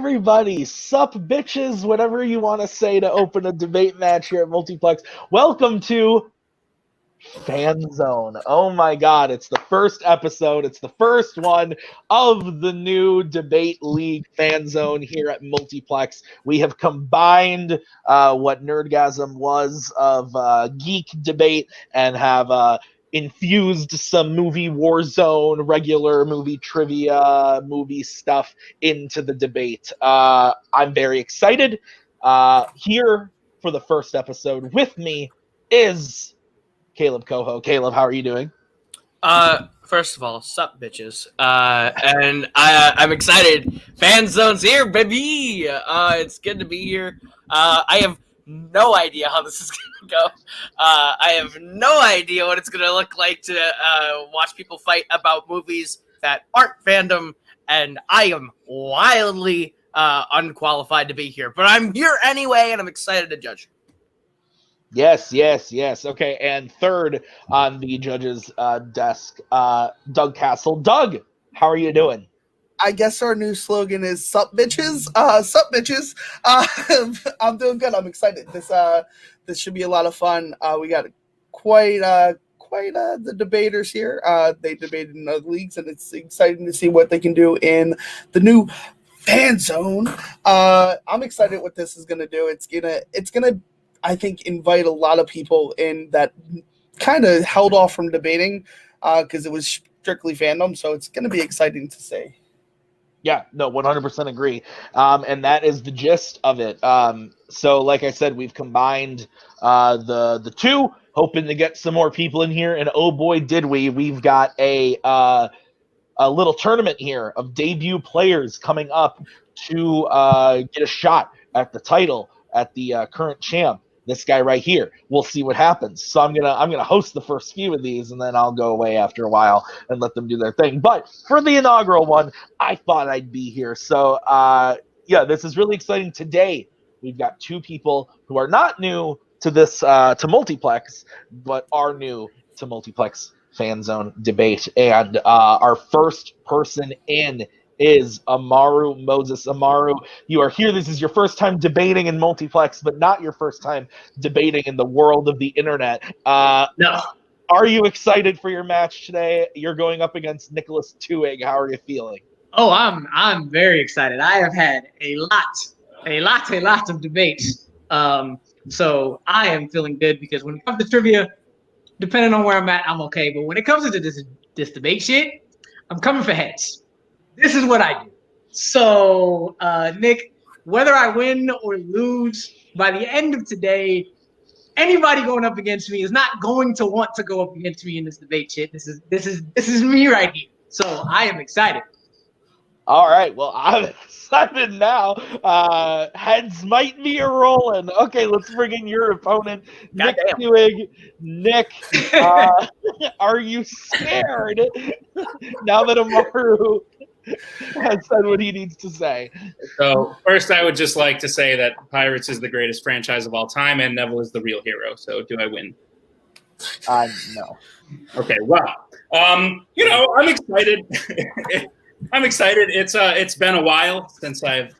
everybody? Sup, bitches, whatever you want to say to open a debate match here at Multiplex. Welcome to Fanzone. Oh my god, it's the first episode. It's the first one of the new Debate League Fanzone here at Multiplex. We have combined what Nerdgasm was of geek debate and have infused some movie war zone, regular movie trivia, movie stuff into the debate. I'm very excited. Here for the first episode with me is Caleb Coho. Caleb, how are you doing? First of all, sup, bitches. I'm excited. Fanzone's here, baby. It's good to be here. I have no idea how this is gonna go. I have no idea what it's gonna look like to watch people fight about movies that aren't fandom, and I am wildly unqualified to be here. But I'm here anyway, and I'm excited to judge. Yes. Okay, and third on the judge's desk, Doug Castle. Doug, how are you doing? I guess our new slogan is "Sup, bitches." Sup, bitches. I'm doing good. I'm excited. This should be a lot of fun. We got quite the debaters here. They debated in other leagues, and it's exciting to see what they can do in the new fan zone. I'm excited what this is gonna do. It's gonna I think invite a lot of people in that kind of held off from debating because it was strictly fandom. So it's going to be exciting to see. Yeah, no, 100% agree. And that is the gist of it. So like I said, we've combined the two, hoping to get some more people in here. And oh boy, did we. We've got a little tournament here of debut players coming up to get a shot at the title, at the current champ. This guy right here. We'll see what happens. So I'm gonna host the first few of these, and then I'll go away after a while and let them do their thing. But for the inaugural one, I thought I'd be here. So yeah, this is really exciting. Today we've got two people who are not new to this to Multiplex, but are new to Multiplex Fan Zone debate. And our first person in is Amaru Moses. Amaru, you are here. This is your first time debating in Multiplex, but not your first time debating in the world of the internet. No. Are you excited for your match today? You're going up against Nicholas Twohig. How are you feeling? Oh, I'm very excited. I have had a lot of debates. So I am feeling good because when it comes to trivia, depending on where I'm at, I'm okay. But when it comes to this debate shit, I'm coming for heads. This is what I do. So, Nick, whether I win or lose, by the end of today, anybody going up against me is not going to want to go up against me in this debate shit. This is me right here. So I am excited. All right, well, I'm excited now. Heads might be a rolling. Okay, let's bring in your opponent, Nick Twohig. Nick, are you scared now that Amaru has said what he needs to say? So first, I would just like to say that Pirates is the greatest franchise of all time, and Neville is the real hero. So do I win? No. Okay, well, I'm excited. I'm excited. It's been a while since I've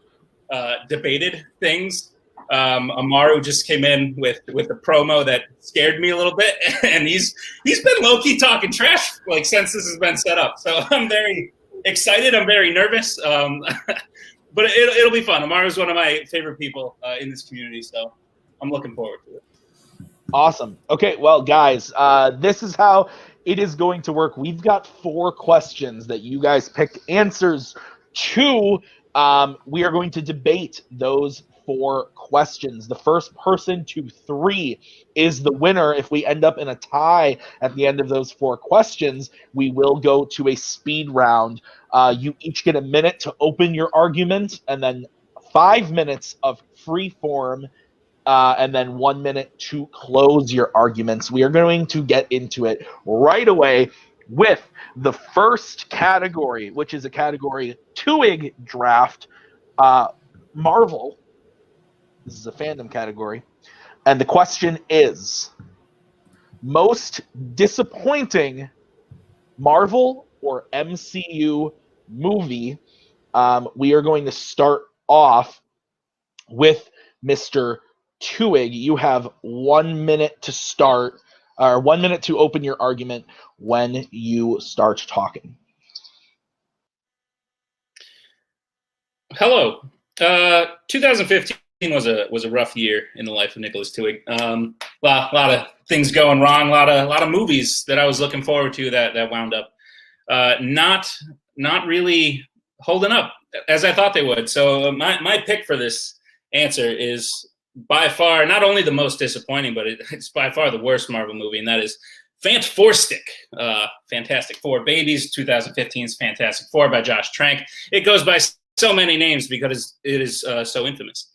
debated things. Amaru just came in with a promo that scared me a little bit, and he's been low-key talking trash like since this has been set up. So I'm very excited. I'm very nervous, but it'll be fun. Amaru's one of my favorite people in this community, so I'm looking forward to it. Awesome. Okay, well, guys, this is how it is going to work. We've got 4 questions that you guys pick answers to. We are going to debate those 4 questions. The first person to 3 is the winner. If we end up in a tie at the end of those 4 questions, we will go to a speed round. You each get a minute to open your argument, and then 5 minutes of free form, and then 1 minute to close your arguments. We are going to get into it right away with the first category, which is a category Twohig draft, Marvel. This is a fandom category. And the question is, most disappointing Marvel or MCU movie. We are going to start off with Mr. Twohig. You have 1 minute to start, or 1 minute to open your argument when you start talking. Hello. 2015 was a rough year in the life of Nicholas Twohig. Lot of things going wrong. A lot of movies that I was looking forward to that wound up not really holding up as I thought they would. So my pick for this answer is by far not only the most disappointing, but it's by far the worst Marvel movie, and that is Fantastic Four. Babies, 2015's Fantastic Four by Josh Trank. It goes by so many names because it is so infamous.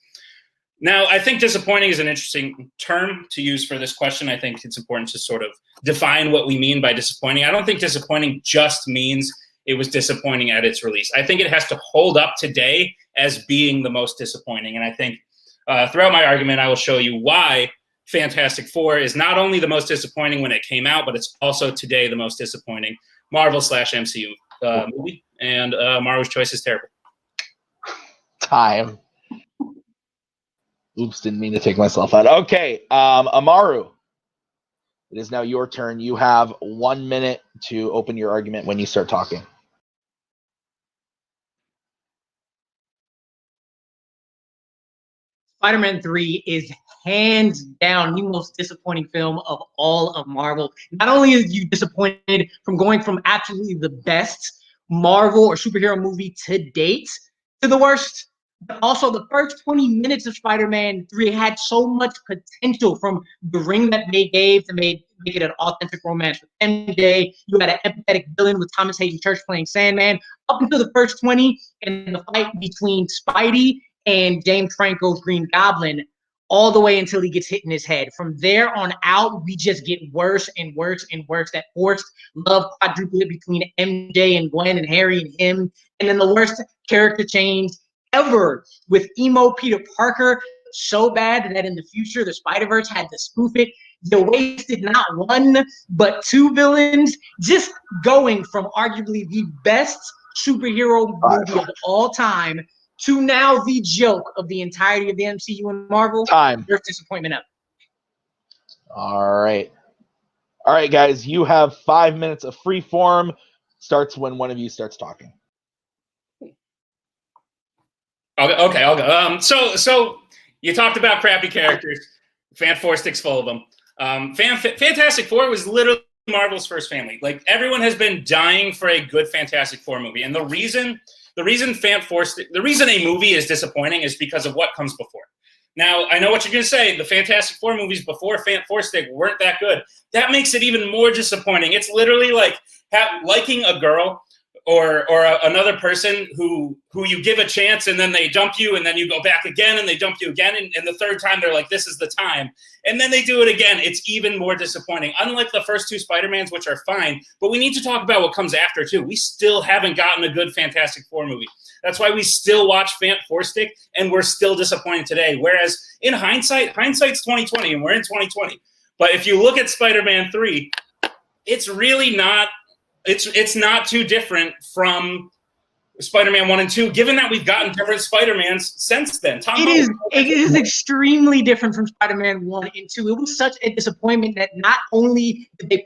Now, I think disappointing is an interesting term to use for this question. I think it's important to sort of define what we mean by disappointing. I don't think disappointing just means it was disappointing at its release. I think it has to hold up today as being the most disappointing. And I think throughout my argument, I will show you why Fantastic Four is not only the most disappointing when it came out, but it's also today the most disappointing Marvel/MCU movie. And Maru's choice is terrible. Time. Oops, didn't mean to take myself out. Okay, Amaru, it is now your turn. You have 1 minute to open your argument when you start talking. Spider-Man 3 is hands down the most disappointing film of all of Marvel. Not only is you disappointed from going from absolutely the best Marvel or superhero movie to date to the worst, but also the first 20 minutes of Spider-Man 3 had so much potential, from the ring that they gave to make it an authentic romance with MJ. You had an empathetic villain with Thomas Hayden Church playing Sandman, up until the first 20, and the fight between Spidey and James Franco's Green Goblin, all the way until he gets hit in his head. From there on out, we just get worse and worse and worse. That forced love quadruplet between MJ and Gwen and Harry and him. And then the worst character change ever with emo Peter Parker, so bad that in the future the Spider-Verse had to spoof it. You wasted not one, but two villains, just going from arguably the best superhero movie of all time to now the joke of the entirety of the MCU and Marvel. Time. There's disappointment up. All right, guys, you have 5 minutes of free form. Starts when one of you starts talking. Okay, I'll go. So you talked about crappy characters. Four sticks full of them. Fantastic Four was literally Marvel's first family. Like, everyone has been dying for a good Fantastic Four movie, and the reason a movie is disappointing is because of what comes before. Now, I know what you're going to say. The Fantastic Four movies before Four Stick weren't that good. That makes it even more disappointing. It's literally like liking a girl or another person who you give a chance, and then they dump you, and then you go back again and they dump you again, and the third time they're like, this is the time, and then they do it again. It's even more disappointing. Unlike the first two Spider-Mans, which are fine, but we need to talk about what comes after too. We still haven't gotten a good Fantastic Four movie. That's why we still watch Four Stick, and we're still disappointed today. Whereas in hindsight's 2020, and we're in 2020. But if you look at Spider-Man 3, it's really not. It's not too different from Spider-Man 1 and 2, given that we've gotten different Spider-Mans since then. It is extremely different from Spider-Man 1 and 2. It was such a disappointment that not only did they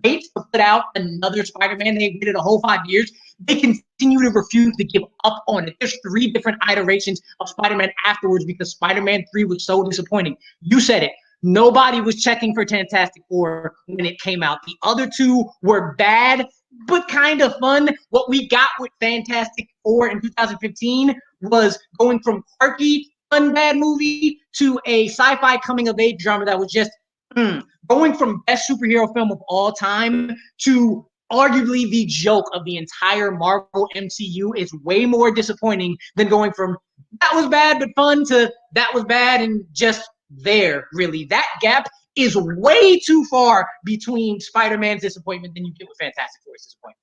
wait to put out another Spider-Man, they waited a whole 5 years, they continue to refuse to give up on it. There's 3 different iterations of Spider-Man afterwards because Spider-Man 3 was so disappointing. You said it. Nobody was checking for Fantastic Four when it came out. The other 2 were bad, but kind of fun. What we got with Fantastic Four in 2015 was going from quirky, fun, bad movie to a sci-fi coming-of-age drama that was just going from best superhero film of all time to arguably the joke of the entire Marvel MCU is way more disappointing than going from that was bad but fun to that was bad and just there. Really, that gap is way too far between Spider-Man's disappointment than you get with Fantastic Four's disappointment.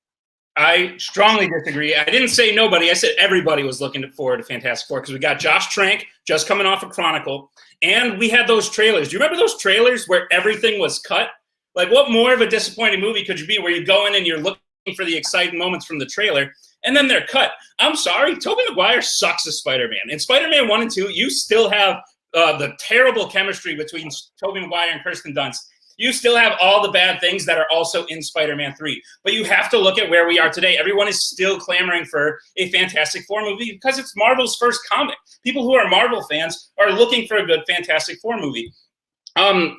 I strongly disagree. I didn't say nobody. I said everybody was looking forward to Fantastic Four because we got Josh Trank just coming off of Chronicle, and we had those trailers. Do you remember those trailers where everything was cut? Like, what more of a disappointing movie could you be where you go in and you're looking for the exciting moments from the trailer, and then they're cut. I'm sorry, Tobey Maguire sucks as Spider-Man. In Spider-Man 1 and 2, you still have the terrible chemistry between Tobey Maguire and Kirsten Dunst. You still have all the bad things that are also in Spider-Man 3. But you have to look at where we are today. Everyone is still clamoring for a Fantastic Four movie because it's Marvel's first comic. People who are Marvel fans are looking for a good Fantastic Four movie.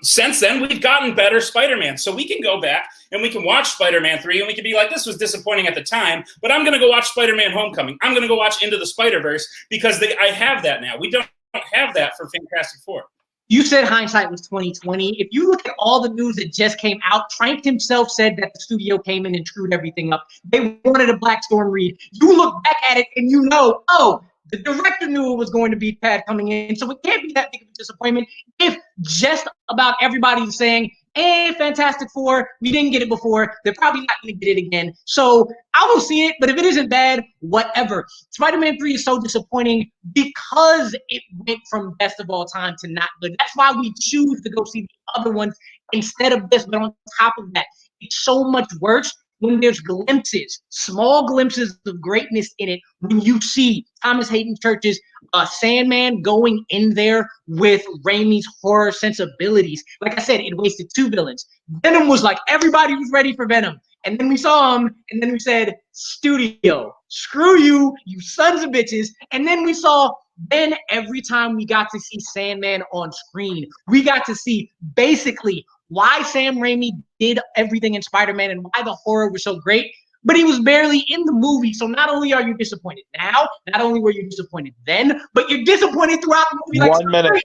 Since then, we've gotten better Spider-Man. So we can go back and we can watch Spider-Man 3 and we can be like, this was disappointing at the time, but I'm going to go watch Spider-Man Homecoming. I'm going to go watch Into the Spider-Verse because I have that now. We don't have that for Fantastic Four. You said hindsight was 2020. If you look at all the news that just came out, Trank himself said that the studio came in and screwed everything up. They wanted a Black Storm Reed. You look back at it and you know, oh, the director knew it was going to be bad coming in, so it can't be that big of a disappointment if just about everybody's saying, hey, Fantastic Four, we didn't get it before. They're probably not going to get it again. So I will see it, but if it isn't bad, whatever. Spider-Man 3 is so disappointing because it went from best of all time to not good. That's why we choose to go see the other ones instead of this. But on top of that, it's so much worse when there's glimpses, small glimpses of greatness in it. When you see Thomas Hayden Church's Sandman going in there with Raimi's horror sensibilities. Like I said, it wasted 2 villains. Venom was like, everybody was ready for Venom. And then we saw him, and then we said, studio, screw you, you sons of bitches. And then we saw, then every time we got to see Sandman on screen, we got to see basically why Sam Raimi did everything in Spider-Man and why the horror was so great, but he was barely in the movie. So not only are you disappointed now, not only were you disappointed then, but you're disappointed throughout the movie. Like, 1 minute.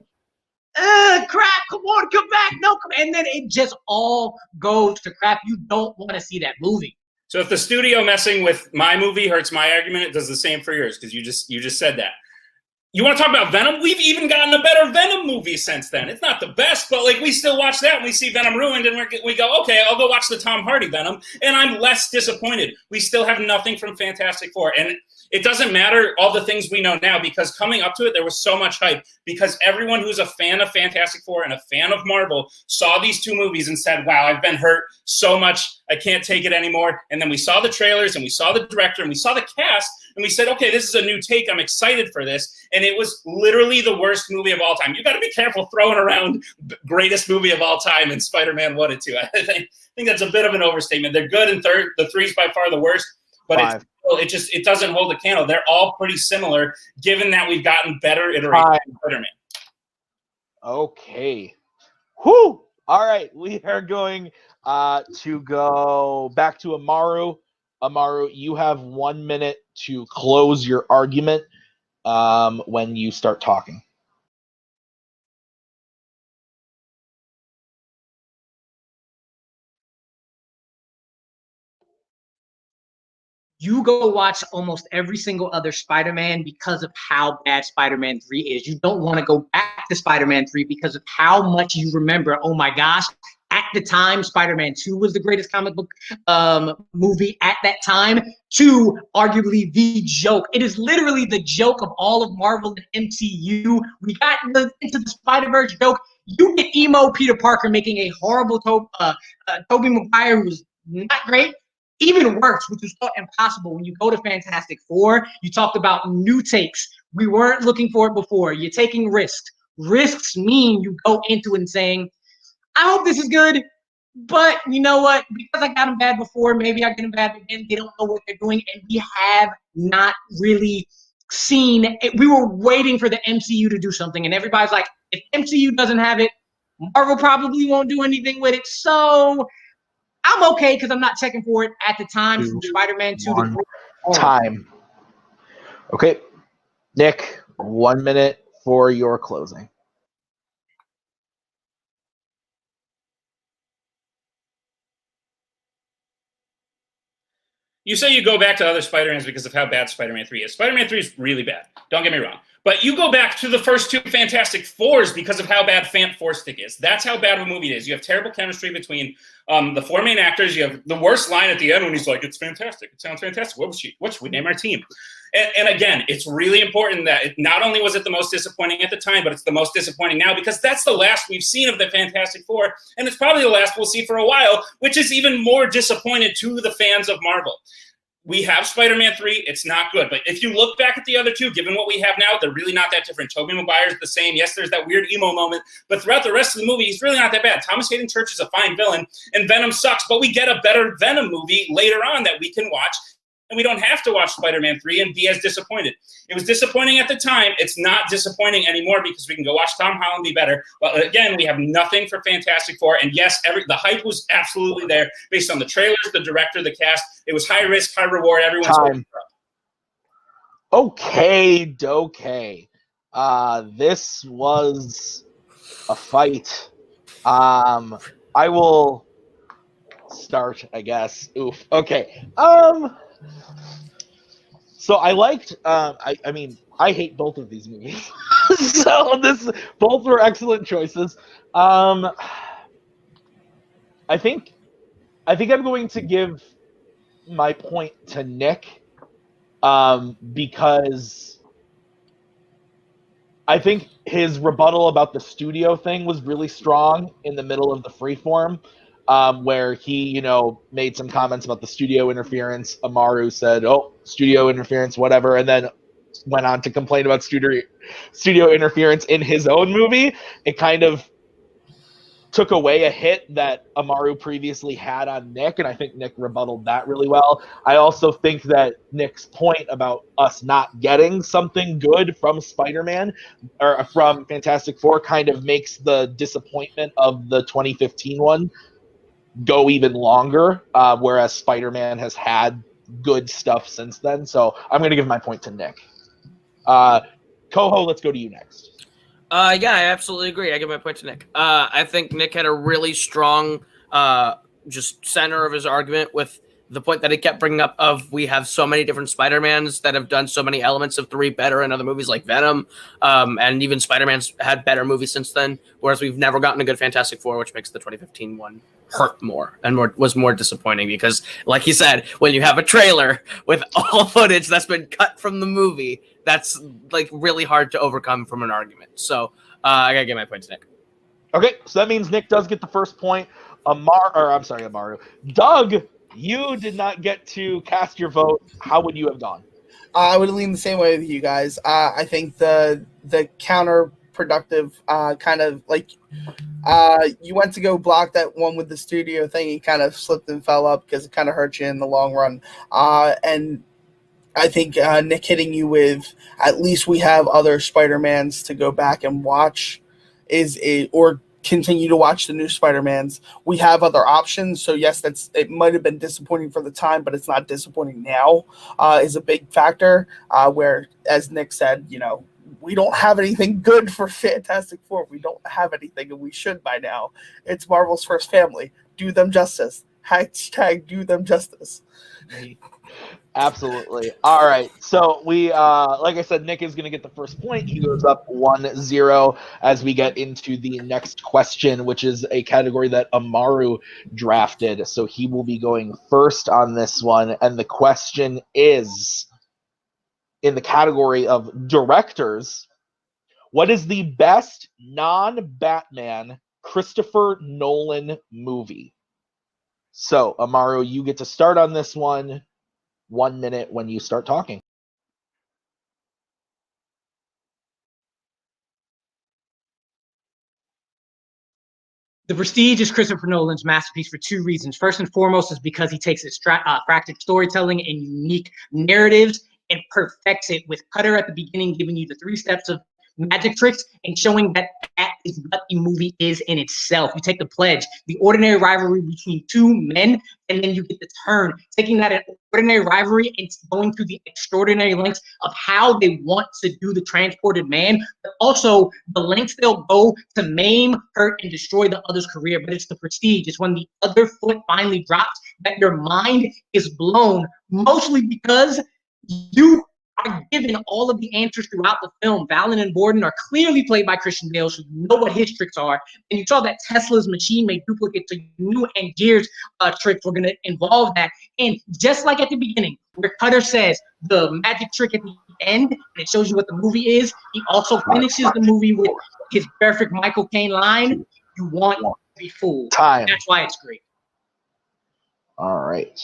Crap, come on, come back. No, come. And then it just all goes to crap. You don't want to see that movie. So if the studio messing with my movie hurts my argument, it does the same for yours because you just said that. You want to talk about Venom? We've even gotten a better Venom movie since then. It's not the best, but like we still watch that and we see Venom ruined and we go, okay, I'll go watch the Tom Hardy Venom, and I'm less disappointed. We still have nothing from Fantastic Four, and it doesn't matter all the things we know now because coming up to it, there was so much hype because everyone who's a fan of Fantastic Four and a fan of Marvel saw these 2 movies and said, wow, I've been hurt so much. I can't take it anymore. And then we saw the trailers and we saw the director and we saw the cast and we said, okay, this is a new take. I'm excited for this. And it was literally the worst movie of all time. You got to be careful throwing around greatest movie of all time in Spider-Man 1 and 2. I think that's a bit of an overstatement. They're good in third. The 3's by far the worst, but it doesn't hold a candle. They're all pretty similar given that we've gotten better iterations of Spider-Man. Okay. Whew. All right. We are going to go back to Amaru. Amaru, you have 1 minute to close your argument when you start talking. You go watch almost every single other Spider-Man because of how bad Spider-Man 3 is. You don't want to go back to Spider-Man 3 because of how much you remember, oh my gosh, at the time, Spider-Man 2 was the greatest comic book movie at that time, to arguably the joke. It is literally the joke of all of Marvel and MCU. We got into the Spider-Verse joke. You get emo Peter Parker making a horrible Tobey Maguire who was not great. Even worse, which was thought impossible. When you go to Fantastic Four, you talked about new takes. We weren't looking for it before. You're taking risks. Risks mean you go into it and saying, I hope this is good, but you know what? Because I got them bad before, maybe I get them bad again. They don't know what they're doing, and we have not really seen it. We were waiting for the MCU to do something, and everybody's like, if MCU doesn't have it, Marvel probably won't do anything with it. So I'm okay because I'm not checking for it at the time. From Spider-Man 2 time. Okay. Nick, 1 minute for your closing. You say you go back to other Spider-Mans because of how bad Spider-Man 3 is. Spider-Man 3 is really bad. Don't get me wrong. But you go back to the first 2 Fantastic Fours because of how bad Fant Four Stick is. That's how bad of a movie it is. You have terrible chemistry between the 4 main actors. You have the worst line at the end when he's like, it's fantastic. It sounds fantastic. What should we name our team? And again, it's really important that not only was it the most disappointing at the time, but it's the most disappointing now because that's the last we've seen of the Fantastic Four, and it's probably the last we'll see for a while, which is even more disappointed to the fans of Marvel. we have Spider-Man 3. It's not good. But if you look back at the other two, given what we have now, they're really not that different. Tobey Maguire's the same. Yes, there's that weird emo moment. But throughout the rest of the movie, he's really not that bad. Thomas Hayden Church is a fine villain, and Venom sucks. But we get a better Venom movie later on that we can watch. And we don't have to watch Spider-Man 3 and be as disappointed. It was disappointing at the time. It's not disappointing anymore because we can go watch Tom Holland be better. But again, we have nothing for Fantastic Four. And yes, the hype was absolutely there based on the trailers, the director, the cast. It was high risk, high reward. Everyone's time. Okay. This was a fight. I will start, I guess. Oof. Okay. So I liked. I mean, I hate both of these movies. So both were excellent choices. I think I'm going to give my point to Nick, because I think his rebuttal about the studio thing was really strong in the middle of the freeform. Where he, made some comments about the studio interference. Amaru said, "Oh, studio interference, whatever," and then went on to complain about studio interference in his own movie. It kind of took away a hit that Amaru previously had on Nick, and I think Nick rebutted that really well. I also think that Nick's point about us not getting something good from Spider-Man or from Fantastic Four kind of makes the disappointment of the 2015 one go even longer, whereas Spider-Man has had good stuff since then. So I'm going to give my point to Nick. Coho, let's go to you next. Yeah, I absolutely agree. I give my point to Nick. I think Nick had a really strong just center of his argument with the point that he kept bringing up of we have so many different Spider-Mans that have done so many elements of 3 better in other movies like Venom, and even Spider-Man's had better movies since then, whereas we've never gotten a good Fantastic Four, which makes the 2015 one hurt more and was more disappointing because, like he said, when you have a trailer with all footage that's been cut from the movie, that's like really hard to overcome from an argument. So I gotta give my point to Nick. Okay, so that means Nick does get the first point. Amaru. Doug, you did not get to cast your vote. How would you have gone? I would lean the same way with you guys. I think the counterproductive kind of like you went to go block that one with the studio thing. You kind of slipped and fell up because it kind of hurt you in the long run. And I think Nick hitting you with at least we have other Spider-Mans to go back and watch or continue to watch the new Spider-Mans. We have other options. So yes, it might have been disappointing for the time, but it's not disappointing now, is a big factor, where, as Nick said, we don't have anything good for Fantastic Four. We don't have anything, and we should by now. It's Marvel's first family. Do them justice. # do them justice. Absolutely. All right. So we, like I said, Nick is going to get the first point. He goes up 1-0 as we get into the next question, which is a category that Amaru drafted. So he will be going first on this one. And the question is, in the category of directors, what is the best non-Batman Christopher Nolan movie? So, Amaru, you get to start on this one. 1 minute when you start talking. The Prestige is Christopher Nolan's masterpiece for 2 reasons. First and foremost is because he takes his fractured storytelling and unique narratives and perfects it with Cutter at the beginning, giving you the 3 steps of magic tricks and showing that is what the movie is in itself. You take The Pledge, the ordinary rivalry between 2 men, and then you get the turn, taking that ordinary rivalry and going through the extraordinary lengths of how they want to do the transported man, but also the lengths they'll go to maim, hurt, and destroy the other's career. But it's the Prestige. It's when the other foot finally drops that your mind is blown, mostly because you are given all of the answers throughout the film. Valen and Borden are clearly played by Christian Bale, so you know what his tricks are. And you saw that Tesla's machine made duplicates, so you knew Angier's tricks were going to involve that. And just like at the beginning, where Cutter says the magic trick at the end, and it shows you what the movie is, he also finishes the movie with his perfect Michael Caine line, "You want to be fooled." Time. That's why it's great. All right.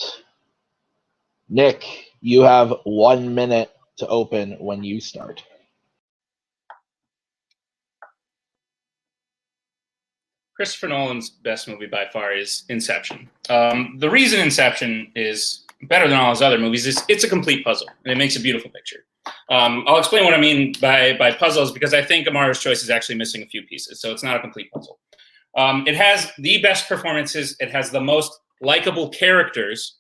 Nick, you have 1 minute to open when you start. Christopher Nolan's best movie by far is Inception. The reason Inception is better than all his other movies is it's a complete puzzle, and it makes a beautiful picture. I'll explain what I mean by puzzles, because I think Amaru's choice is actually missing a few pieces, so it's not a complete puzzle. It has the best performances, it has the most likable characters,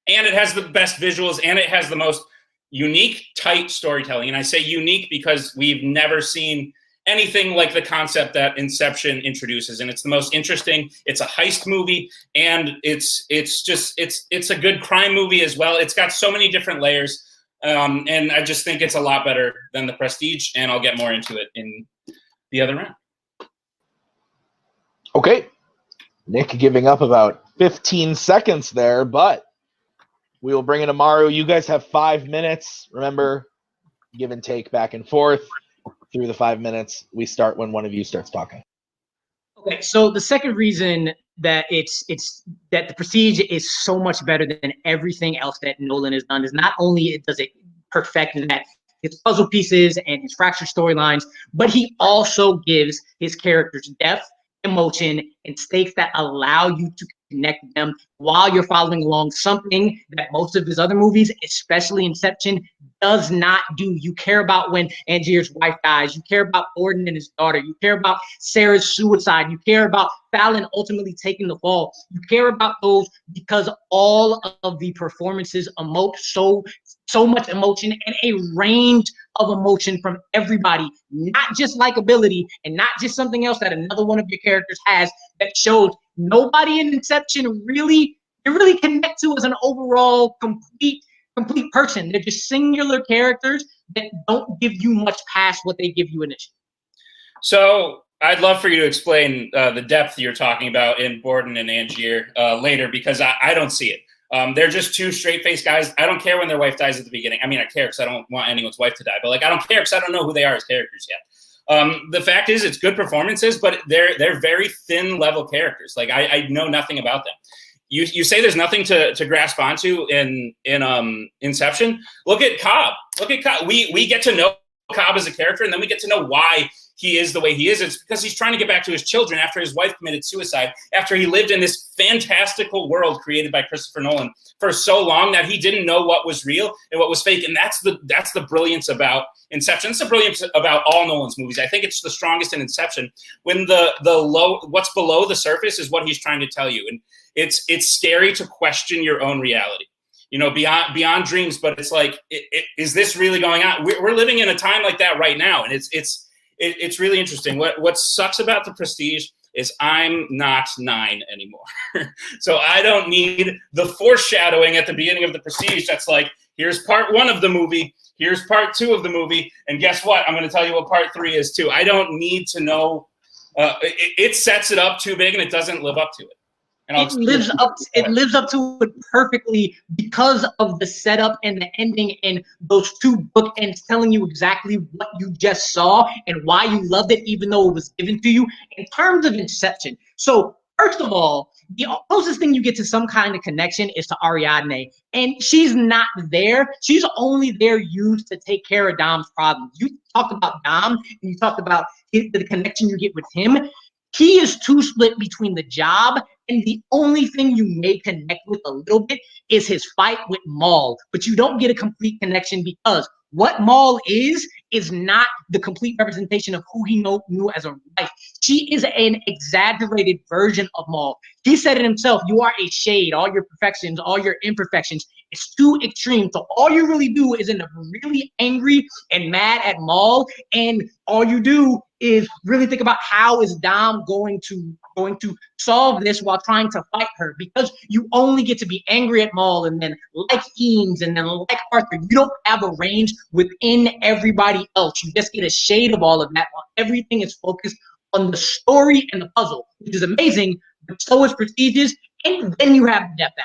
and it has the best visuals, and it has the most unique, tight storytelling. And I say unique because we've never seen anything like the concept that Inception introduces, and it's the most interesting. It's a heist movie, and it's a good crime movie as well. It's got so many different layers, and I just think it's a lot better than The Prestige, and I'll get more into it in the other round. Okay, Nick giving up about 15 seconds there, but we will bring in Amaru. You guys have 5 minutes. Remember, give and take back and forth. Through the 5 minutes, we start when one of you starts talking. Okay, so the second reason that it's that The Prestige is so much better than everything else that Nolan has done is not only does it perfect in that his puzzle pieces and his fractured storylines, but he also gives his characters depth, emotion, and stakes that allow you to connect them while you're following along, something that most of his other movies, especially Inception, does not do. You care about when Angier's wife dies. You care about Gordon and his daughter. You care about Sarah's suicide. You care about Fallon ultimately taking the fall. You care about those because all of the performances emote so much emotion and a range of emotion from everybody, not just likability and not just something else that another one of your characters has that shows nobody in Inception really connect to as an overall complete person. They're just singular characters that don't give you much past what they give you initially. So I'd love for you to explain the depth you're talking about in Gordon and Angier later, because I don't see it. They're just two straight-faced guys. I don't care when their wife dies at the beginning. I mean, I care because I don't want anyone's wife to die, but I don't care because I don't know who they are as characters yet. The fact is, it's good performances, but they're very thin-level characters. I know nothing about them. You say there's nothing to grasp onto in Inception. Look at Cobb. We get to know Cobb as a character, and then we get to know why he is the way he is. It's because he's trying to get back to his children after his wife committed suicide, after he lived in this fantastical world created by Christopher Nolan for so long that he didn't know what was real and what was fake. And that's the brilliance about Inception. It's the brilliance about all Nolan's movies. I think it's the strongest in Inception, when what's below the surface is what he's trying to tell you. And it's scary to question your own reality, beyond dreams. But it's is this really going on? We're living in a time like that right now. And it's really interesting. What sucks about The Prestige is I'm not 9 anymore. So I don't need the foreshadowing at the beginning of The Prestige that's here's part 1 of the movie, here's part 2 of the movie, and guess what? I'm going to tell you what part 3 is too. I don't need to know. It sets it up too big, and it doesn't live up to it. And it lives up to it perfectly because of the setup and the ending and those 2 bookends telling you exactly what you just saw and why you loved it, even though it was given to you. In terms of Inception, so first of all, the closest thing you get to some kind of connection is to Ariadne, and she's not there. She's only there used to take care of Dom's problems. You talked about Dom, and you talked about the connection you get with him. He is too split between the job, and the only thing you may connect with a little bit is his fight with Maul. But you don't get a complete connection because what Maul is not the complete representation of who he knew as a wife. She is an exaggerated version of Maul. He said it himself, you are a shade, all your perfections, all your imperfections. It's too extreme. So all you really do is end up really angry and mad at Maul, and all you do is really think about how is Dom going to solve this while trying to fight her, because you only get to be angry at Maul and then like Eames and then like Arthur. You don't have a range within everybody else. You just get a shade of all of that while everything is focused on the story and the puzzle, which is amazing, but so is Prestige's, and then you have the depth out.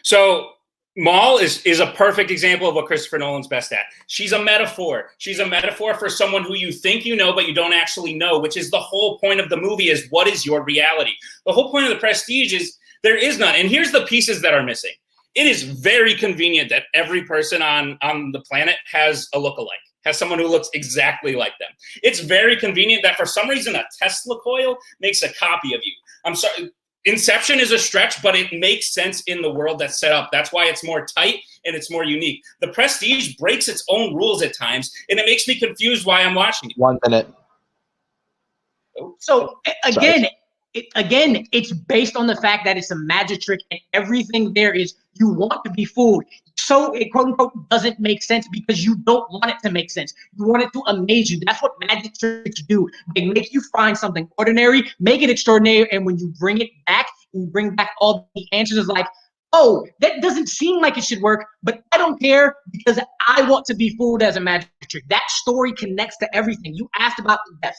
So Maul is a perfect example of what Christopher Nolan's best at. She's a metaphor. She's a metaphor for someone who you think you know, but you don't actually know, which is the whole point of the movie, is what is your reality? The whole point of The Prestige is there is none. And here's the pieces that are missing. it is very convenient that every person on the planet has a lookalike, has someone who looks exactly like them. It's very convenient that for some reason a Tesla coil makes a copy of you. I'm sorry, Inception is a stretch, but it makes sense in the world that's set up. That's why it's more tight and it's more unique. The Prestige breaks its own rules at times, and it makes me confused why I'm watching it. 1 minute. So again, it's based on the fact that it's a magic trick, and everything there is you want to be fooled. So it quote unquote doesn't make sense because you don't want it to make sense. You want it to amaze you. That's what magic tricks do. They make you find something ordinary, make it extraordinary, and when you bring it back, you bring back all the answers. Is like, oh, that doesn't seem like it should work, but I don't care because I want to be fooled as a magic trick. That story connects to everything. You asked about the death.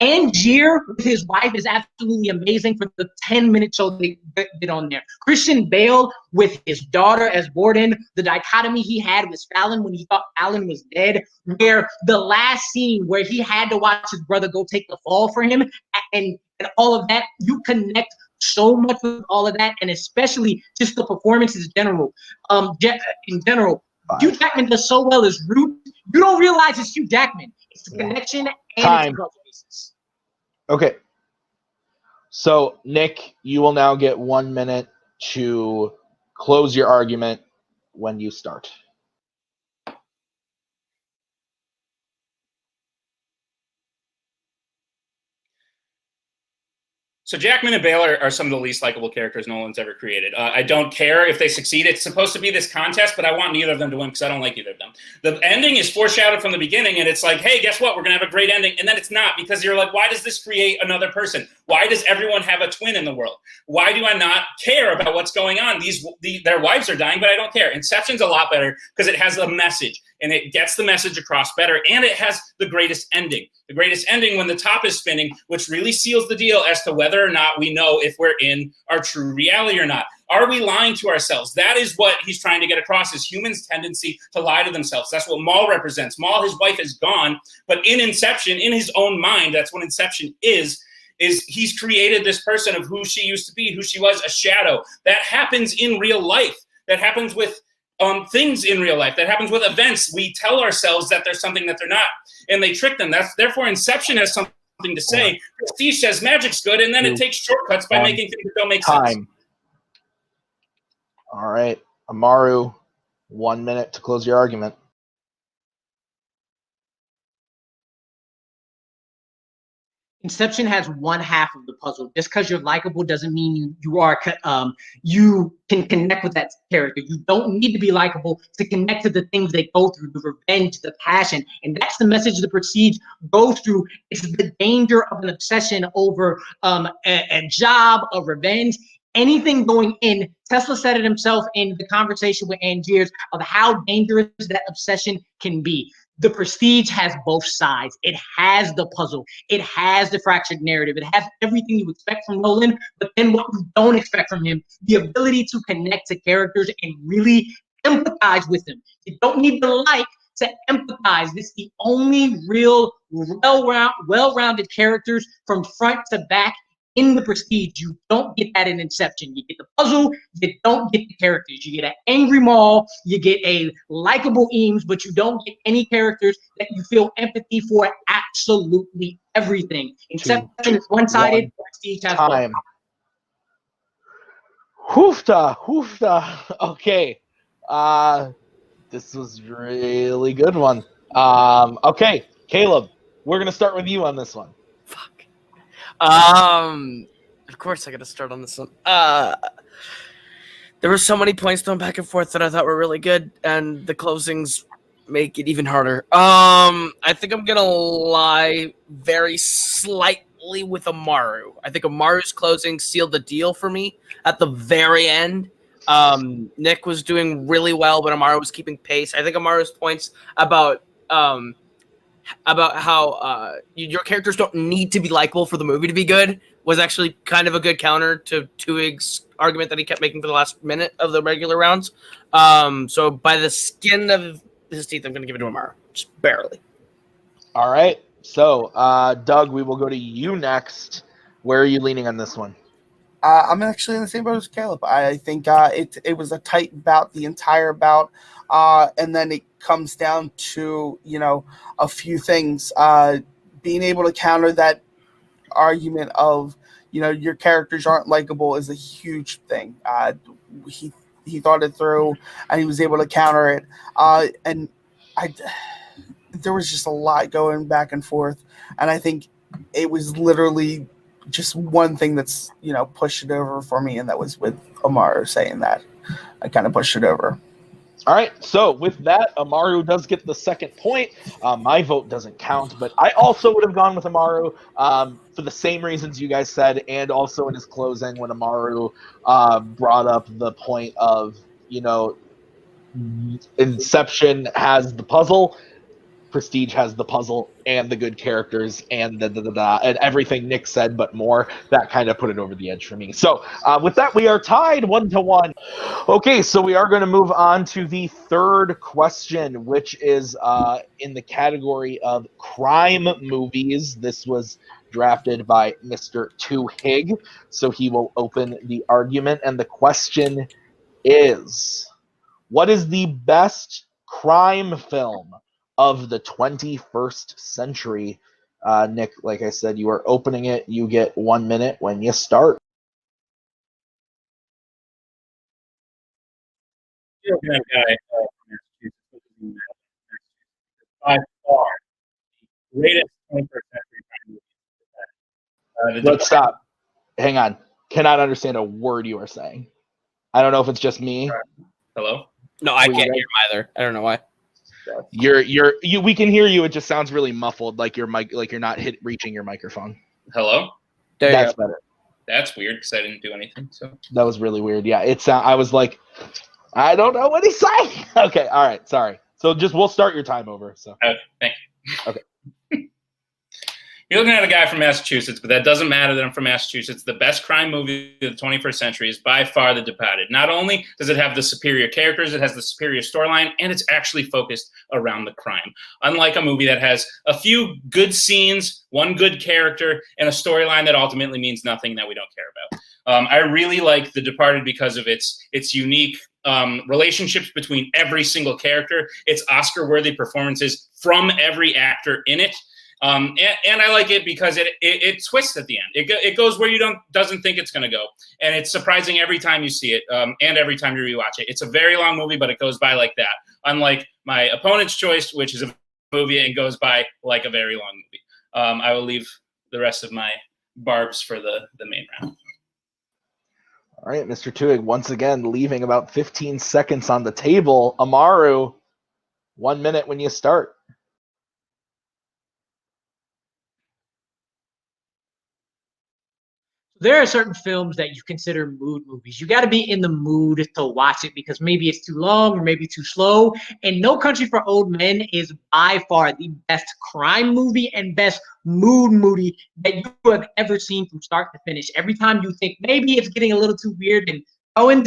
Angier with his wife is absolutely amazing for the 10-minute show they did on there. Christian Bale with his daughter as Borden, the dichotomy he had with Fallon when he thought Fallon was dead, where the last scene where he had to watch his brother go take the fall for him, and all of that, you connect so much with all of that, and especially just the performances in general. Hugh Jackman does so well as Root. You don't realize it's Hugh Jackman. It's the connection and Time. it's basis. Okay. So, Nick, you will now get 1 minute to close your argument when you start. So Jackman and Bale are some of the least likable characters Nolan's ever created. I don't care if they succeed. It's supposed to be this contest, but I want neither of them to win because I don't like either of them. The ending is foreshadowed from the beginning, and it's like, hey, guess what? We're going to have a great ending. And then it's not, because you're like, why does this create another person? Why does everyone have a twin in the world? Why do I not care about what's going on? Their wives are dying, but I don't care. Inception's a lot better because it has a message, and it gets the message across better, and it has the greatest ending. The greatest ending when the top is spinning, which really seals the deal as to whether or not we know if we're in our true reality or not. Are we lying to ourselves? That is what he's trying to get across, is humans' tendency to lie to themselves. That's what Maul represents. Maul, his wife is gone, but in Inception, in his own mind, that's what Inception is he's created this person of who she used to be, who she was, a shadow. That happens in real life. That happens with things in real life. That happens with events. We tell ourselves that there's something that they're not, and they trick them. Therefore, Inception has something to say. Prestige says magic's good, and then it takes shortcuts by making things that don't make sense. All right, Amaru, 1 minute to close your argument. Inception has one half of the puzzle. Just because you're likable doesn't mean you can connect with that character. You don't need to be likable to connect to the things they go through, the revenge, the passion. And that's the message the Prestige goes through. It's the danger of an obsession over a job, a revenge, anything going in. Tesla said it himself in the conversation with Angiers of how dangerous that obsession can be. The Prestige has both sides. It has the puzzle. It has the fractured narrative. It has everything you expect from Nolan, but then what you don't expect from him, the ability to connect to characters and really empathize with them. You don't need to like to empathize. This is the only real well-rounded characters from front to back in the Prestige. You don't get that in Inception. You get the puzzle, you don't get the characters. You get an angry Maul, you get a likable Eames, but you don't get any characters that you feel empathy for absolutely everything. Inception is one-sided, Prestige has time. Hoofda. Okay. This was really good one. Okay, Caleb, we're gonna start with you on this one. Fuck. Of course I gotta start on this one. There were so many points going back and forth that I thought were really good, and the closings make it even harder. I think I'm gonna lie very slightly with Amaru. I think Amaru's closing sealed the deal for me at the very end. Nick was doing really well, but Amaru was keeping pace. I think Amaru's points about how your characters don't need to be likable for the movie to be good was actually kind of a good counter to Twohig's argument that he kept making for the last minute of the regular rounds. So by the skin of his teeth, I'm going to give it to Amaru, just barely. All right. So, Doug, we will go to you next. Where are you leaning on this one? I'm actually in the same boat as Caleb. I think it was a tight bout the entire bout, and then it comes down to a few things. Being able to counter that argument of your characters aren't likable is a huge thing. He thought it through and he was able to counter it. And I there was just a lot going back and forth, and I think it was literally just one thing that's pushed it over for me, and that was with Amaru saying that. I kind of pushed it over. All right, so with that, Amaru does get the second point. My vote doesn't count, but I also would have gone with Amaru for the same reasons you guys said, and also in his closing when Amaru brought up the point of, Inception has the puzzle, Prestige has the puzzle and the good characters and and everything Nick said, but more. That kind of put it over the edge for me. So with that, we are tied 1-1. Okay, so we are going to move on to the third question, which is in the category of crime movies. This was drafted by Mr. Twohig, so he will open the argument. And the question is, what is the best crime film of the 21st century? Nick, like I said, you are opening it. You get 1 minute when you start. That guy, by far the greatest 21st century crime movie. Let's stop. Hang on. Cannot understand a word you are saying. I don't know if it's just me. Hello? No, I can't hear him either. I don't know why. We can hear you. It just sounds really muffled, like your mic, like you're not reaching your microphone. Hello? There That's you go. better. That's weird because I didn't do anything. So That was really weird. Yeah, I was like, I don't know what he's saying. Okay, all right, sorry. So we'll start your time over. So thank you. Okay. You're looking at a guy from Massachusetts, but that doesn't matter that I'm from Massachusetts. The best crime movie of the 21st century is by far The Departed. Not only does it have the superior characters, it has the superior storyline, and it's actually focused around the crime. Unlike a movie that has a few good scenes, one good character, and a storyline that ultimately means nothing that we don't care about. I really like The Departed because of its unique relationships between every single character, its Oscar-worthy performances from every actor in it. And I like it because it twists at the end. It goes where you doesn't think it's going to go, and it's surprising every time you see it, and every time you rewatch it. It's a very long movie, but it goes by like that. Unlike my opponent's choice, which is a movie and goes by like a very long movie. I will leave the rest of my barbs for the main round. All right, Mr. Twohig, once again leaving about 15 seconds on the table. Amaru, 1 minute when you start. There are certain films that you consider mood movies. You got to be in the mood to watch it because maybe it's too long or maybe too slow. And No Country for Old Men is by far the best crime movie and best mood movie that you have ever seen from start to finish. Every time you think maybe it's getting a little too weird and OND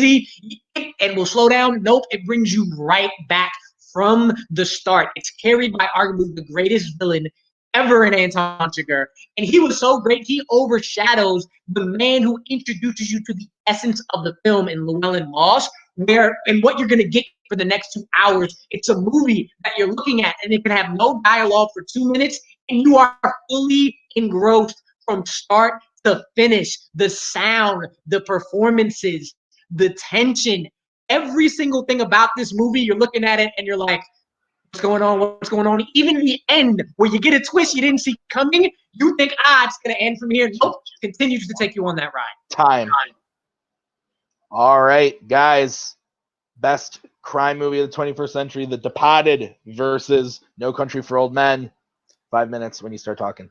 and will slow down, nope, it brings you right back from the start. It's carried by arguably the greatest villain ever in Anton Chigurh. And he was so great, he overshadows the man who introduces you to the essence of the film in Llewellyn Moss, and what you're going to get for the next 2 hours. It's a movie that you're looking at, and it can have no dialogue for 2 minutes, and you are fully engrossed from start to finish. The sound, the performances, the tension, every single thing about this movie, you're looking at it, and you're like, what's going on? What's going on? Even in the end, where you get a twist you didn't see coming, you think, it's going to end from here. Nope, continues to take you on that ride. Time. All right, guys. Best crime movie of the 21st century, The Departed versus No Country for Old Men. 5 minutes when you start talking.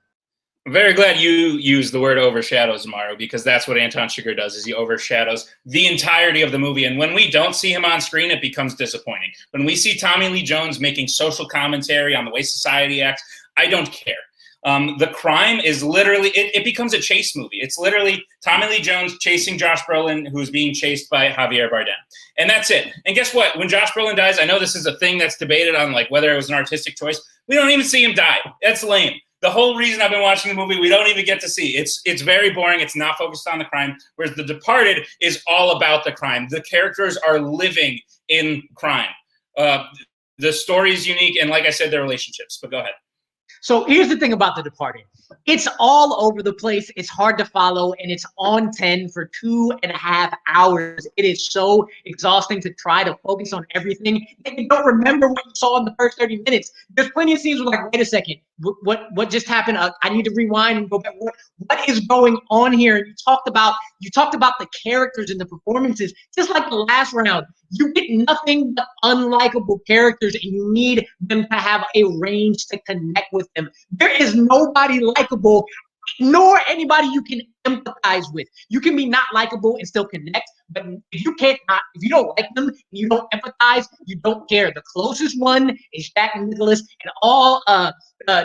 I'm very glad you used the word overshadows, Amaru, because that's what Anton Chigurh does, is he overshadows the entirety of the movie. And when we don't see him on screen, it becomes disappointing. When we see Tommy Lee Jones making social commentary on the way society acts, I don't care. The crime is literally, it becomes a chase movie. It's literally Tommy Lee Jones chasing Josh Brolin, who's being chased by Javier Bardem. And that's it. And guess what? When Josh Brolin dies, I know this is a thing that's debated on like whether it was an artistic choice. We don't even see him die. That's lame. the whole reason I've been watching the movie, we don't even get to see. It's very boring. It's not focused on the crime, whereas The Departed is all about the crime. The characters are living in crime. The story is unique, and like I said, their relationships. But go ahead. So here's the thing about The Departed. It's all over the place. It's hard to follow, and it's on 10 for 2.5 hours. It is so exhausting to try to focus on everything that you don't remember what you saw in the first 30 minutes. There's plenty of scenes where like, wait a second, what just happened? I need to rewind and go back. What is going on here? And you talked about the characters and the performances, just like the last round. You get nothing but unlikable characters, and you need them to have a range to connect with them. There is nobody likable, nor anybody you can empathize with. You can be not likable and still connect, but if you don't like them, you don't empathize, you don't care. The closest one is Jack and Nicholas, and all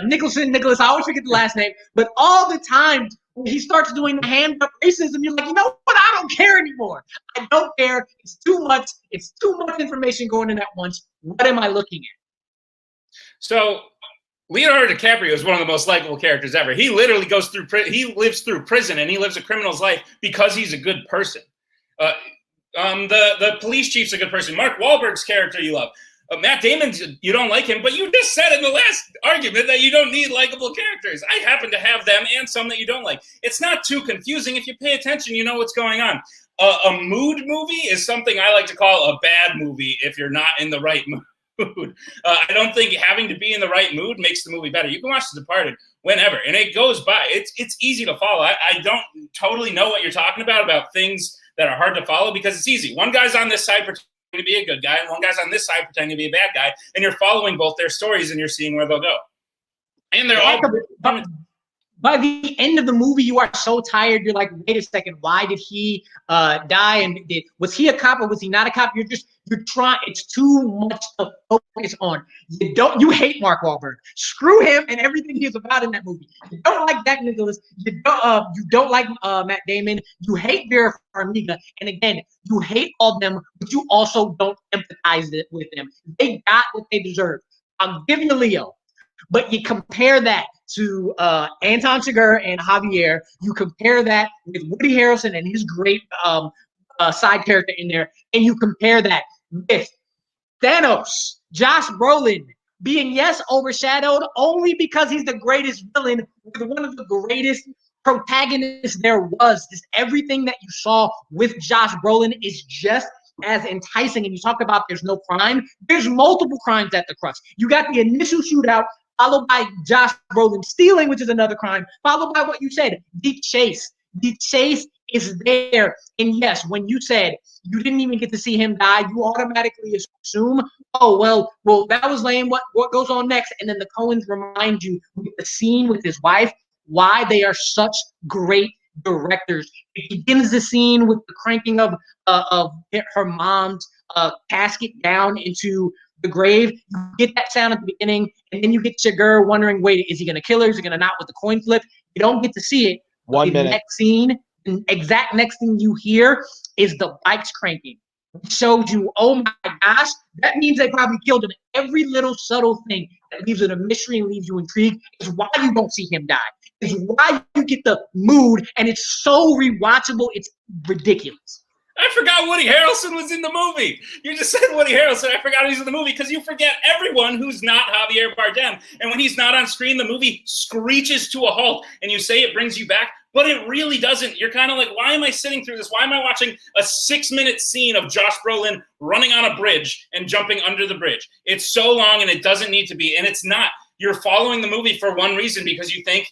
Nicholas. I always forget the last name, but all the time when he starts doing the hand up racism, you're like, you know what? I don't care anymore. I don't care. It's too much. It's too much information going in at once. What am I looking at? So Leonardo DiCaprio is one of the most likable characters ever. He literally he lives through prison, and he lives a criminal's life because he's a good person. The police chief's a good person. Mark Wahlberg's character you love. Matt Damon, you don't like him, but you just said in the last argument that you don't need likable characters. I happen to have them and some that you don't like. It's not too confusing. If you pay attention, you know what's going on. A mood movie is something I like to call a bad movie if you're not in the right mood. I don't think having to be in the right mood makes the movie better. You can watch The Departed whenever, and it goes by. It's easy to follow. I don't totally know what you're talking about things that are hard to follow because it's easy. One guy's on this side pretending to be a good guy, and one guy's on this side pretending to be a bad guy, and you're following both their stories, and you're seeing where they'll go. And they're all... By the end of the movie, you are so tired. You're like, wait a second, why did he die? And was he a cop or was he not a cop? You're trying. It's too much to focus on. You hate Mark Wahlberg. Screw him and everything he's about in that movie. You don't like Jack Nicholas. You don't like Matt Damon. You hate Vera Farmiga. And again, you hate all of them, but you also don't empathize with them. They got what they deserve. I'm giving you Leo. But you compare that to Anton Chigurh and Javier. You compare that with Woody Harrelson and his great side character in there, and you compare that with Thanos, Josh Brolin, being overshadowed only because he's the greatest villain with one of the greatest protagonists there was. Just everything that you saw with Josh Brolin is just as enticing. And you talk about there's no crime. There's multiple crimes at the crux. You got the initial shootout, followed by Josh Brolin stealing, which is another crime, followed by what you said, the chase. The chase is there. And yes, when you said you didn't even get to see him die, you automatically assume, oh, well, that was lame. What goes on next? And then the Coens remind you with the scene with his wife, why they are such great directors. It begins the scene with the cranking of her mom's casket down into the grave. You get that sound at the beginning, and then you get Chigurh wondering, wait, is he going to kill her? Is he going to not with the coin flip? You don't get to see it. 1 minute. Next scene, the exact next thing you hear is the bikes cranking. It shows you, oh my gosh, that means they probably killed him. Every little subtle thing that leaves it a mystery and leaves you intrigued is why you don't see him die. Is why you get the mood, and it's so rewatchable, it's ridiculous. I forgot Woody Harrelson was in the movie. You just said Woody Harrelson. I forgot he's in the movie because you forget everyone who's not Javier Bardem. And when he's not on screen, the movie screeches to a halt. And you say it brings you back, but it really doesn't. You're kind of like, why am I sitting through this? Why am I watching a 6-minute scene of Josh Brolin running on a bridge and jumping under the bridge? It's so long and it doesn't need to be. And it's not. You're following the movie for one reason because you think,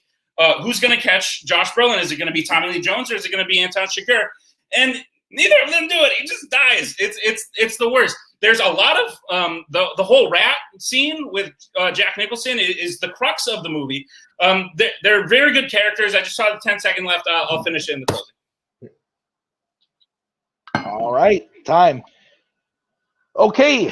who's going to catch Josh Brolin? Is it going to be Tommy Lee Jones or is it going to be Anton Chigurh? And neither of them do it. He just dies. It's the worst. There's a lot of the whole rat scene with Jack Nicholson is the crux of the movie. They're very good characters. I just saw the 10-second left. I'll finish it in the closing. All right, time. Okay,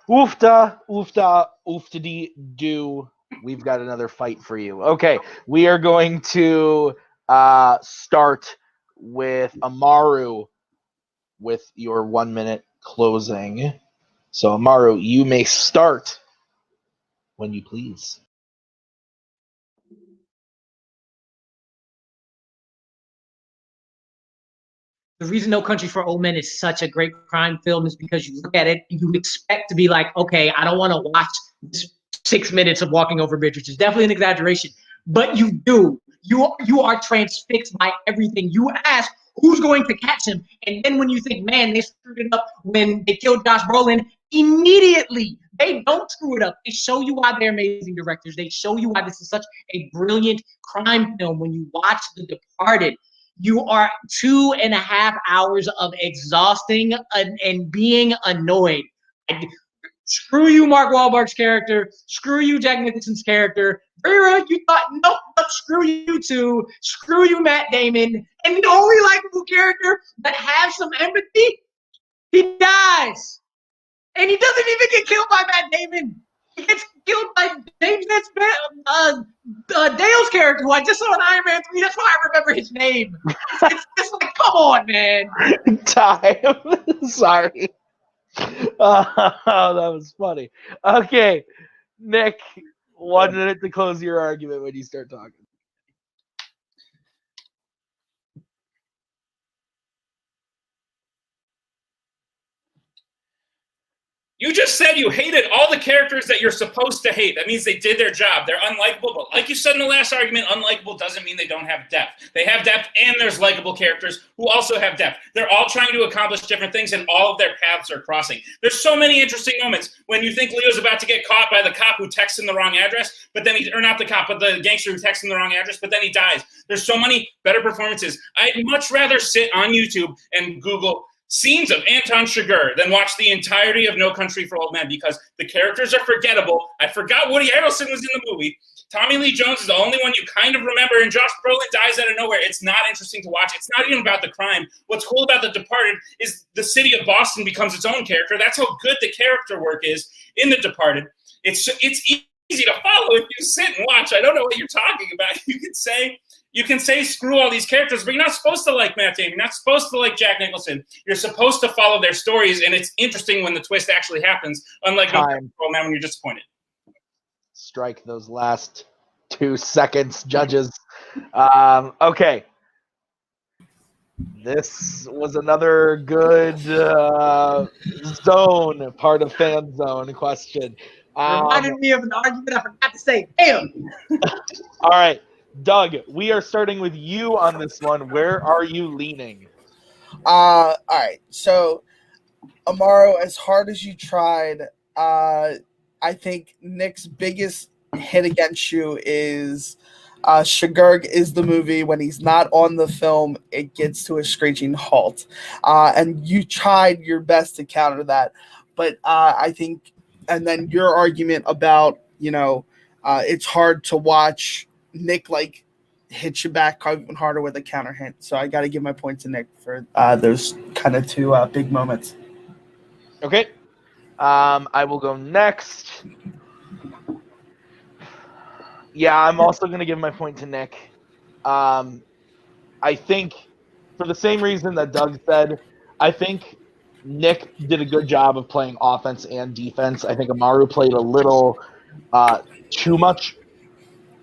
oofta, oofta-dee-doo. We've got another fight for you. Okay, we are going to start with Amaru with your 1 minute closing. So Amaru, you may start when you please. the reason No Country for Old Men is such a great crime film is because you look at it and you expect to be like, okay, I don't want to watch this 6 minutes of walking over bridge, which is definitely an exaggeration, but you do. You are transfixed by everything. You ask, who's going to catch him? And then when you think, man, they screwed it up when they killed Josh Brolin, immediately they don't screw it up. They show you why they're amazing directors. They show you why this is such a brilliant crime film. When you watch The Departed, you are 2.5 hours of exhausting and being annoyed. Screw you, Mark Wahlberg's character. Screw you, Jack Nicholson's character. Vera, you thought, nope, screw you too. Screw you, Matt Damon. And the only likable character that has some empathy, he dies. And he doesn't even get killed by Matt Damon. He gets killed by James Dale's character, who I just saw in Iron Man 3. That's why I remember his name. It's just like, come on, man. Time. Sorry. Oh, that was funny. Okay, Nick, 1 minute to close your argument when you start talking. You just said you hated all the characters that you're supposed to hate. That means they did their job. They're unlikable. But like you said in the last argument, unlikable doesn't mean they don't have depth. They have depth, and there's likable characters who also have depth. They're all trying to accomplish different things, and all of their paths are crossing. There's so many interesting moments when you think Leo's about to get caught by the cop who texts him the wrong address, but then or not the cop, but the gangster who texts him the wrong address, but then he dies. There's so many better performances. I'd much rather sit on YouTube and Google scenes of Anton Chigurh than watch the entirety of No Country for Old Men because the characters are forgettable. I forgot Woody Harrelson was in the movie. Tommy Lee Jones is the only one you kind of remember, and Josh Brolin dies out of nowhere. It's not interesting to watch. It's not even about the crime. What's cool about The Departed is the city of Boston becomes its own character. That's how good the character work is in The Departed. It's easy to follow if you sit and watch. I don't know what you're talking about. You can say screw all these characters, but you're not supposed to like Matt Damon. You're not supposed to like Jack Nicholson. You're supposed to follow their stories, and it's interesting when the twist actually happens, unlike No Country for Old Men when you're disappointed. Strike those last 2 seconds, judges. Okay. This was another good zone, part of Fanzone question. Reminded me of an argument I forgot to say. Damn. All right. Doug, we are starting with you on this one. Where are you leaning? All right. So, Amaru, as hard as you tried, I think Nick's biggest hit against you is Chigurh is the movie. When he's not on the film, it gets to a screeching halt. And you tried your best to counter that. But I think, and then your argument about, it's hard to watch Nick hit you back even harder with a counter hit. So I got to give my point to Nick for those kind of 2 big moments. Okay. I will go next. Yeah, I'm also going to give my point to Nick. I think for the same reason that Doug said, I think Nick did a good job of playing offense and defense. I think Amaru played a little too much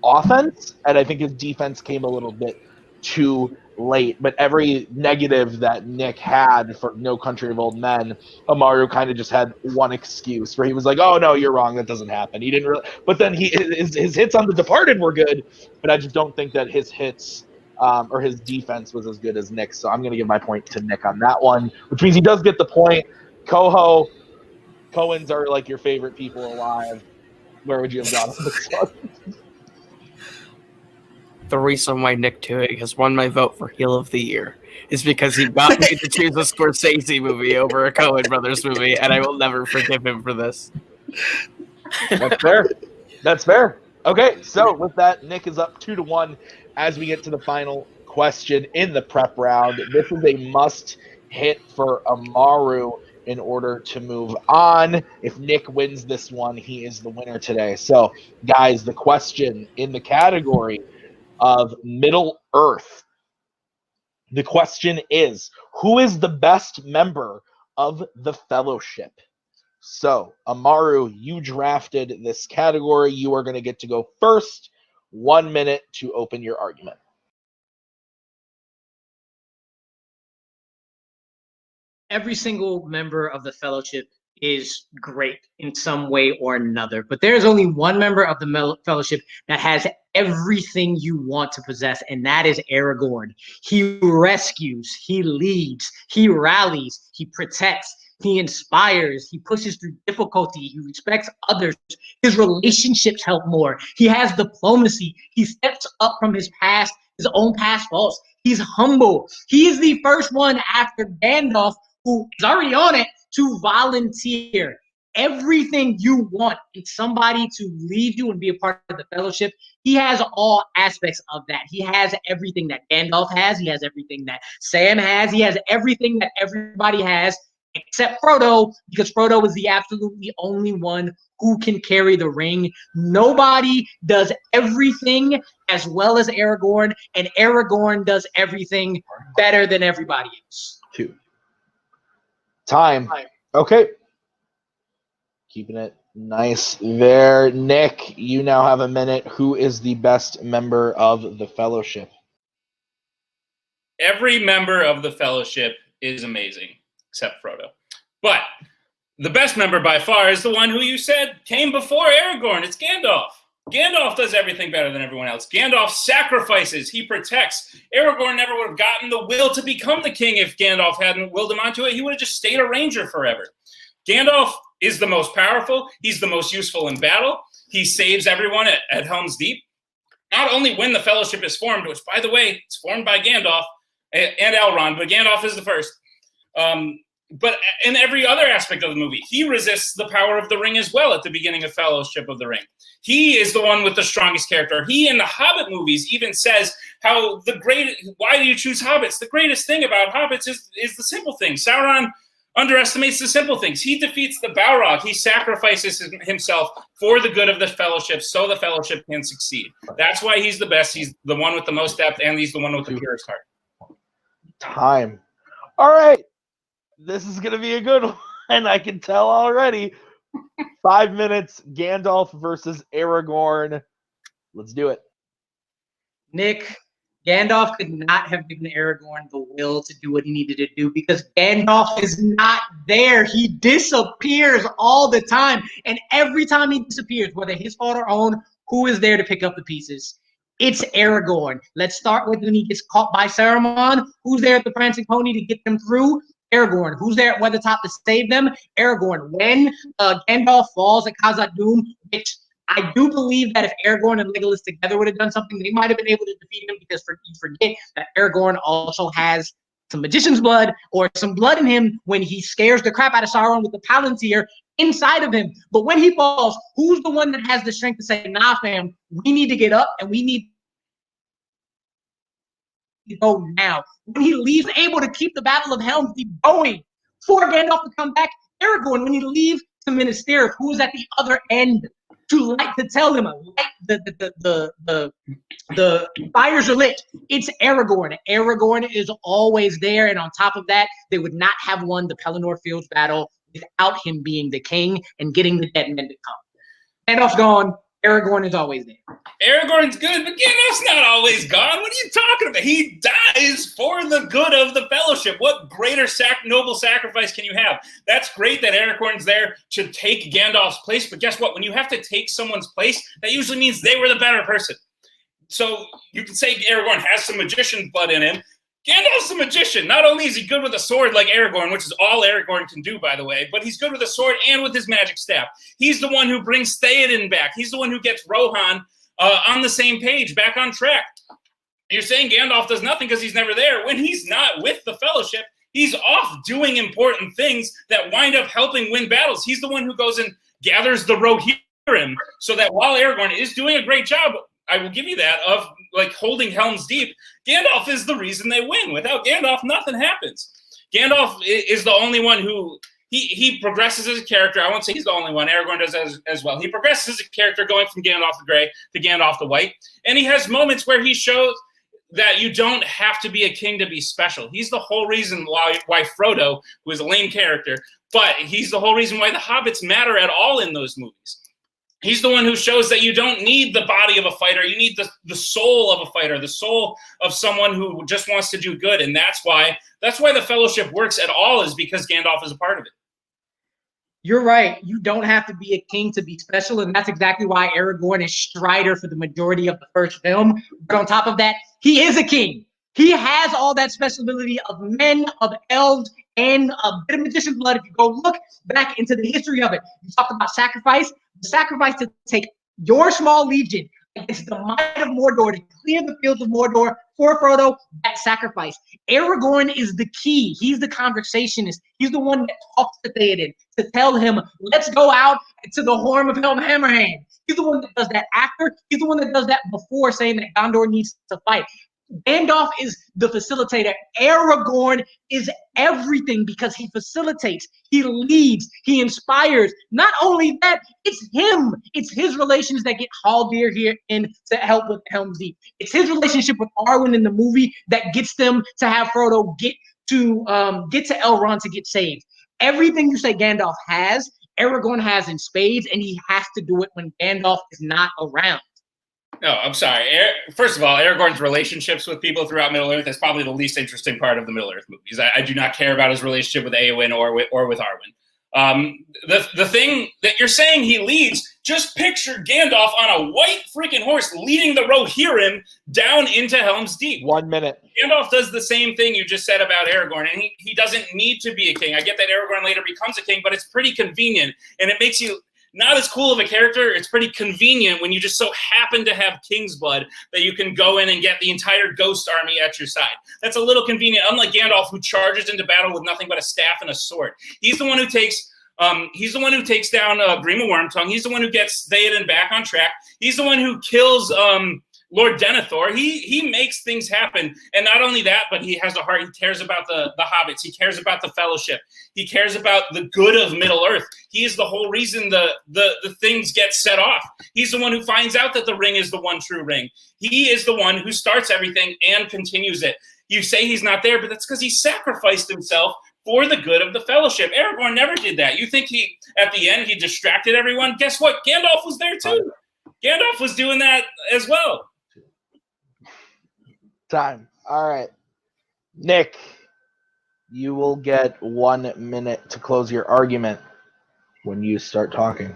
offense, and I think his defense came a little bit too late. But every negative that Nick had for No Country of Old Men, Amaru kind of just had one excuse where he was like, "Oh no, you're wrong. That doesn't happen." He didn't really. But then his hits on The Departed were good, but I just don't think that his hits or his defense was as good as Nick's. So I'm going to give my point to Nick on that one, which means he does get the point. Cohens are like your favorite people alive. Where would you have gone on this one? The reason why Nick Twohig has won my vote for Heel of the Year is because he got me to choose a Scorsese movie over a Coen Brothers movie, and I will never forgive him for this. That's fair. That's fair. Okay, so with that, Nick is up 2-1 as we get to the final question in the prep round. This is a must hit for Amaru in order to move on. If Nick wins this one, he is the winner today. So, guys, the question in the category of Middle Earth. The question is, who is the best member of the Fellowship? So, Amaru, you drafted this category. You are going to get to go first. 1 minute to open your argument. every single member of the Fellowship is great in some way or another, but there's only one member of the Fellowship that has everything you want to possess, and that is Aragorn. He rescues, he leads, he rallies, he protects, he inspires, he pushes through difficulty, he respects others, his relationships help more, he has diplomacy, he steps up from his own past faults, he's humble. He is the first one after Gandalf, who is already on it, to volunteer. Everything you want in somebody to lead you and be a part of the Fellowship, he has all aspects of that. He has everything that Gandalf has. He has everything that Sam has. He has everything that everybody has except Frodo, because Frodo is the absolutely only one who can carry the ring. Nobody does everything as well as Aragorn, and Aragorn does everything better than everybody else. 2. Time. Okay. Keeping it nice there. Nick, you now have a minute. Who is the best member of the Fellowship? Every member of the Fellowship is amazing, except Frodo. But the best member by far is the one who you said came before Aragorn. It's Gandalf. Gandalf does everything better than everyone else. Gandalf sacrifices. He protects. Aragorn never would have gotten the will to become the king if Gandalf hadn't willed him onto it. He would have just stayed a ranger forever. Gandalf is the most powerful. He's the most useful in battle. He saves everyone at Helm's Deep. Not only when the Fellowship is formed, which, by the way, it's formed by Gandalf and Elrond, but Gandalf is the first. But in every other aspect of the movie, he resists the power of the ring as well at the beginning of Fellowship of the Ring. He is the one with the strongest character. He, in the Hobbit movies, even says how why do you choose hobbits? The greatest thing about hobbits is the simple things. Sauron underestimates the simple things. He defeats the Balrog. He sacrifices himself for the good of the Fellowship so the Fellowship can succeed. That's why he's the best. He's the one with the most depth, and he's the one with the purest heart. Time. All right. This is going to be a good one. I can tell already. 5 minutes, Gandalf versus Aragorn. Let's do it. Nick, Gandalf could not have given Aragorn the will to do what he needed to do because Gandalf is not there. He disappears all the time. And every time he disappears, whether his fault or own, who is there to pick up the pieces? It's Aragorn. Let's start with when he gets caught by Saruman. Who's there at the Prancing Pony to get them through? Aragorn. Who's there at Weathertop to save them? Aragorn. When Gandalf falls at Khazad-dûm, which I do believe that if Aragorn and Legolas together would have done something, they might have been able to defeat him because you forget that Aragorn also has some magician's blood or some blood in him when he scares the crap out of Sauron with the Palantir inside of him. But when he falls, who's the one that has the strength to say, nah, fam, we need to get up and we need to go now. When he leaves, able to keep the Battle of Helm's Deep going for Gandalf to come back. Aragorn, when he leaves to Minas Tirith, who is at the other end to tell him, the fires are lit. It's Aragorn. Aragorn is always there, and on top of that, they would not have won the Pelennor Fields battle without him being the king and getting the dead men to come. Gandalf's gone. Aragorn is always there. Aragorn's good, but Gandalf's not always gone. What are you talking about? He dies for the good of the Fellowship. What greater noble sacrifice can you have? That's great that Aragorn's there to take Gandalf's place, but guess what? When you have to take someone's place, that usually means they were the better person. So you can say Aragorn has some magician blood in him. Gandalf's a magician. Not only is he good with a sword like Aragorn, which is all Aragorn can do, by the way, but he's good with a sword and with his magic staff. He's the one who brings Theoden back. He's the one who gets Rohan on the same page, back on track. You're saying Gandalf does nothing because he's never there. When he's not with the Fellowship, he's off doing important things that wind up helping win battles. He's the one who goes and gathers the Rohirrim so that while Aragorn is doing a great job, I will give you that, of like holding Helm's Deep, Gandalf is the reason they win. Without Gandalf, nothing happens. Gandalf is the only one who, he progresses as a character. I won't say he's the only one. Aragorn does as well. He progresses as a character going from Gandalf the Grey to Gandalf the White. And he has moments where he shows that you don't have to be a king to be special. He's the whole reason why Frodo, who is a lame character, but he's the whole reason why the hobbits matter at all in those movies. He's the one who shows that you don't need the body of a fighter. You need the soul of a fighter, the soul of someone who just wants to do good. And that's why the Fellowship works at all, is because Gandalf is a part of it. You're right. You don't have to be a king to be special, and that's exactly why Aragorn is Strider for the majority of the first film. But on top of that, he is a king. He has all that special ability of men, of elves, and a bit of magician blood. If you go look back into the history of it, you talked about sacrifice. The sacrifice to take your small legion against the might of Mordor to clear the fields of Mordor for Frodo, that sacrifice. Aragorn is the key. He's the conversationist. He's the one that talks to Theoden to tell him, let's go out to the Horn of Helm Hammerhand. He's the one that does that after. He's the one that does that before, saying that Gondor needs to fight. Gandalf is the facilitator. Aragorn is everything because he facilitates, he leads, he inspires. Not only that, it's him. It's his relations that get Haldir here in to help with Helm's Deep. It's his relationship with Arwen in the movie that gets them to have Frodo get to Elrond to get saved. Everything you say Gandalf has, Aragorn has in spades, and he has to do it when Gandalf is not around. No, I'm sorry. First of all, Aragorn's relationships with people throughout Middle-earth is probably the least interesting part of the Middle-earth movies. I do not care about his relationship with Eowyn or with Arwen. The thing that you're saying he leads, just picture Gandalf on a white freaking horse leading the Rohirrim down into Helm's Deep. 1 minute. Gandalf does the same thing you just said about Aragorn, and he doesn't need to be a king. I get that Aragorn later becomes a king, but it's pretty convenient, and it makes you not as cool of a character. It's pretty convenient when you just so happen to have king's blood that you can go in and get the entire ghost army at your side. That's a little convenient, unlike Gandalf, who charges into battle with nothing but a staff and a sword. He's the one who takes down Grima Wormtongue. He's the one who gets Theoden back on track. He's the one who kills Lord Denethor. He makes things happen. And not only that, but he has a heart. He cares about the hobbits. He cares about the Fellowship. He cares about the good of Middle-earth. He is the whole reason the things get set off. He's the one who finds out that the ring is the one true ring. He is the one who starts everything and continues it. You say he's not there, but that's because he sacrificed himself for the good of the Fellowship. Aragorn never did that. You think at the end, he distracted everyone? Guess what? Gandalf was there too. Gandalf was doing that as well. Time. All right. Nick, you will get 1 minute to close your argument when you start talking.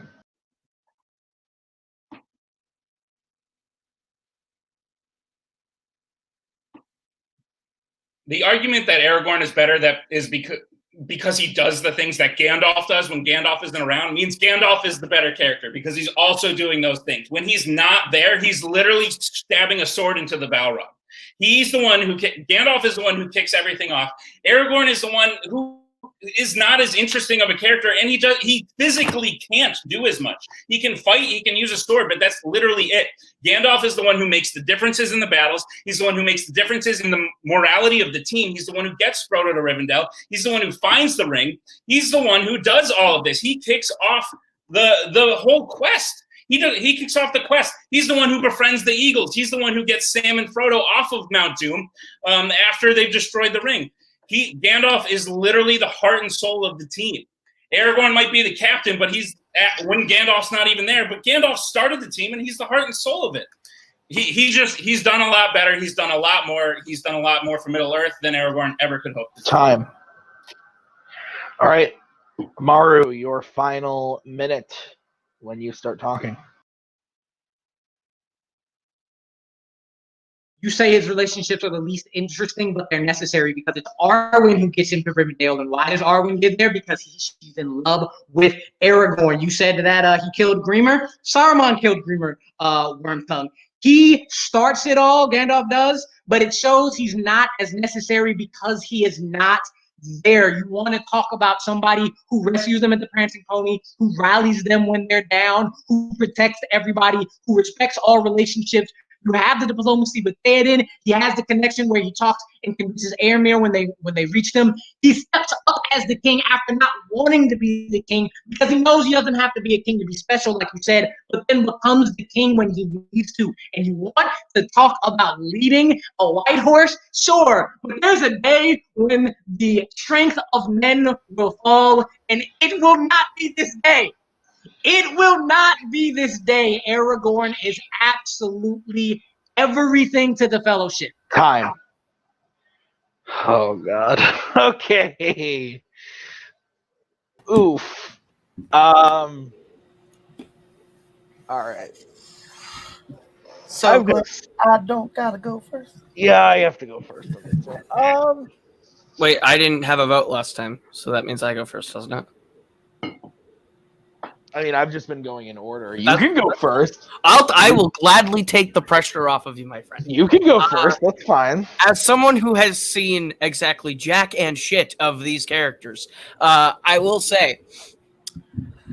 The argument that Aragorn is better is because he does the things that Gandalf does when Gandalf isn't around means Gandalf is the better character because he's also doing those things. When he's not there, he's literally stabbing a sword into the Balrog. He's the one Gandalf is the one who kicks everything off. Aragorn is the one who is not as interesting of a character, and he physically can't do as much. He can fight, he can use a sword, but that's literally it. Gandalf is the one who makes the differences in the battles. He's the one who makes the differences in the morality of the team. He's the one who gets Frodo to Rivendell. He's the one who finds the ring. He's the one who does all of this. He kicks off the whole quest. He kicks off the quest. He's the one who befriends the Eagles. He's the one who gets Sam and Frodo off of Mount Doom after they've destroyed the ring. Gandalf is literally the heart and soul of the team. Aragorn might be the captain, but when Gandalf's not even there. But Gandalf started the team, and he's the heart and soul of it. He's done a lot better. He's done a lot more. He's done a lot more for Middle-earth than Aragorn ever could hope to. Time. All right, Amaru, your final minute when you start talking. You say his relationships are the least interesting, but they're necessary because it's Arwen who gets him to Rivendell. And why does Arwen get there? Because she's in love with Aragorn. You said that he killed Grima. Saruman killed Grima, Wormtongue. He starts it all, Gandalf does, but it shows he's not as necessary because he is not there. You want to talk about somebody who rescues them at the Prancing Pony, who rallies them when they're down, who protects everybody, who respects all relationships. You have the diplomacy with Theoden. He has the connection where he talks and convinces Éomer when they reach them. He steps up as the king after not wanting to be the king because he knows he doesn't have to be a king to be special, like you said, but then becomes the king when he needs to. And you want to talk about leading a white horse? Sure, but there's a day when the strength of men will fall, and it will not be this day. It will not be this day. Aragorn is absolutely everything to the Fellowship. Time. Oh God. Okay. Oof. All right. So I'm gonna. I don't gotta go first. Yeah, I have to go first on this one. Wait, I didn't have a vote last time, so that means I go first, doesn't it? I mean, I've just been going in order. You can go first. I will gladly take the pressure off of you, my friend. You can go first. That's fine. As someone who has seen exactly jack and shit of these characters, I will say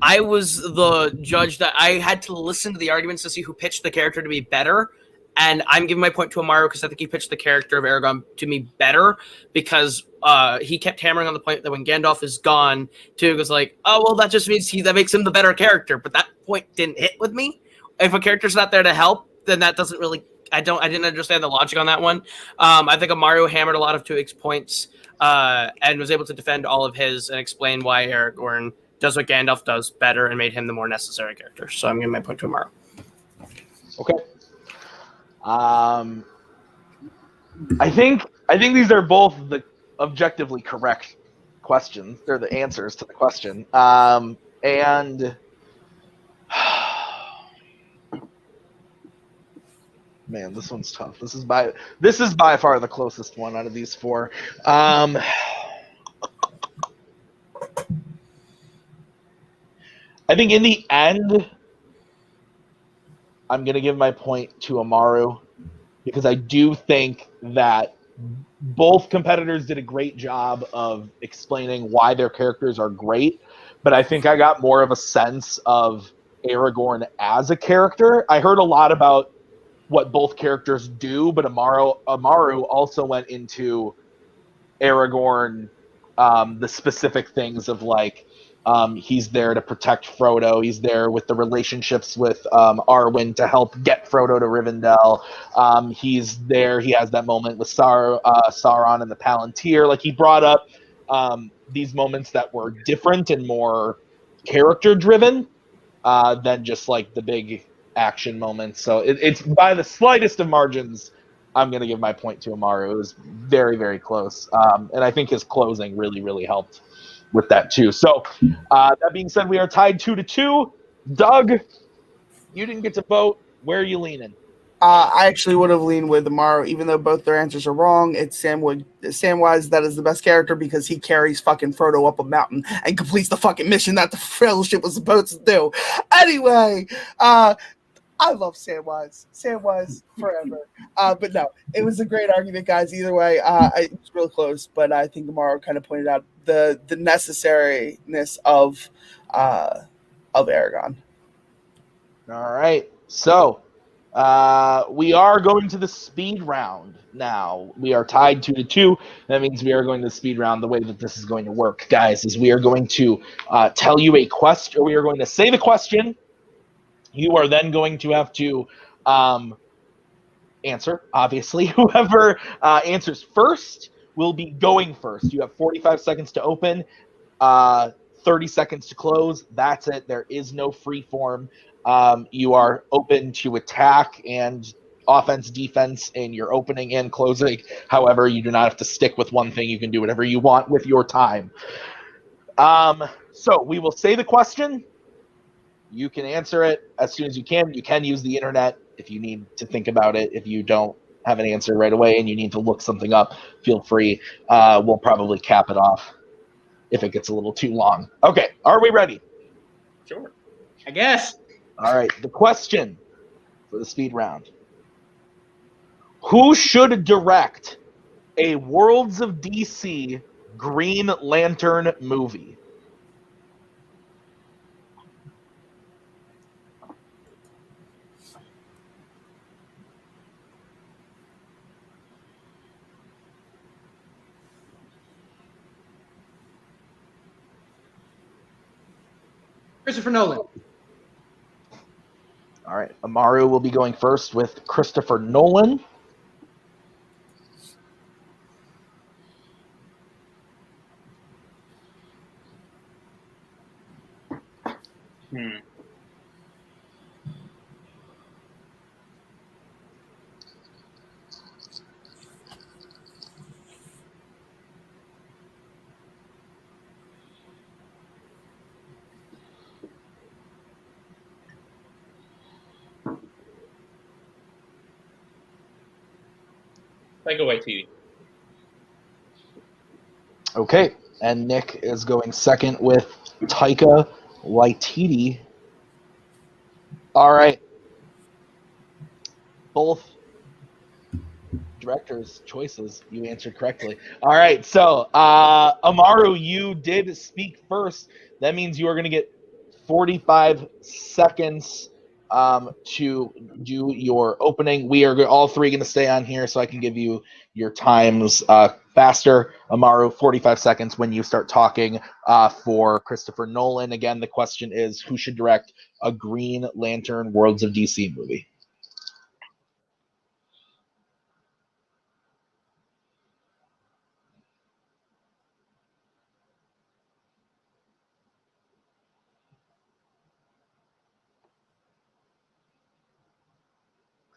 I was the judge that I had to listen to the arguments to see who pitched the character to be better. And I'm giving my point to Amaru because I think he pitched the character of Aragorn to me better because he kept hammering on the point that when Gandalf is gone, Twohig was like, oh, well, that just means that makes him the better character. But that point didn't hit with me. If a character's not there to help, then that doesn't really I didn't understand the logic on that one. I think Amaru hammered a lot of Twohig's points and was able to defend all of his and explain why Aragorn does what Gandalf does better and made him the more necessary character. So I'm giving my point to Amaru. Okay. I think these are both the objectively correct questions. They're the answers to the question. And man, this one's tough. This is by far the closest one out of these four. I think in the end, I'm going to give my point to Amaru because I do think that both competitors did a great job of explaining why their characters are great, but I think I got more of a sense of Aragorn as a character. I heard a lot about what both characters do, but Amaru also went into Aragorn, the specific things of like, he's there to protect Frodo. He's there with the relationships with Arwen to help get Frodo to Rivendell. He's there. He has that moment with Sauron and the Palantir. Like he brought up these moments that were different and more character driven than just like the big action moments. So it's by the slightest of margins. I'm going to give my point to Amaru. It was very, very close. And I think his closing really, really helped with that too. So that being said, we are tied 2-2. Doug, you didn't get to vote. Where are you leaning? I actually would have leaned with Amaru, even though both their answers are wrong. It's Samwise that is the best character because he carries fucking Frodo up a mountain and completes the fucking mission that the Fellowship was supposed to do. Anyway, I love Samwise. Samwise forever. But no, it was a great argument, guys. Either way, it's real close. But I think Amaru kind of pointed out the necessariness of Aragon. All right. So we are going to the speed round now. We are tied 2-2. That means we are going to the speed round. The way that this is going to work, guys, is we are going to tell you a question, or we are going to say the question. You are then going to have to answer, obviously. Whoever answers first will be going first. You have 45 seconds to open, 30 seconds to close. That's it. There is no free form. You are open to attack and offense, defense, in your opening and closing. However, you do not have to stick with one thing. You can do whatever you want with your time. So we will say the question. You can answer it as soon as you can. You can use the internet if you need to think about it. If you don't have an answer right away and you need to look something up, feel free. We'll probably cap it off if it gets a little too long. Okay, are we ready? Sure. I guess. All right, the question for the speed round. Who should direct a Worlds of DC Green Lantern movie? Christopher Nolan. All right, Amaru will be going first with Christopher Nolan. Taika Waititi. Okay, and Nick is going second with Taika Waititi. All right. Both directors' choices, you answered correctly. All right, so Amaru, you did speak first. That means you are going to get 45 seconds to do your opening. We are all three going to stay on here so I can give you your times faster. Amaru, 45 seconds when you start talking for Christopher Nolan. Again, the question is, who should direct a Green Lantern Worlds of DC movie?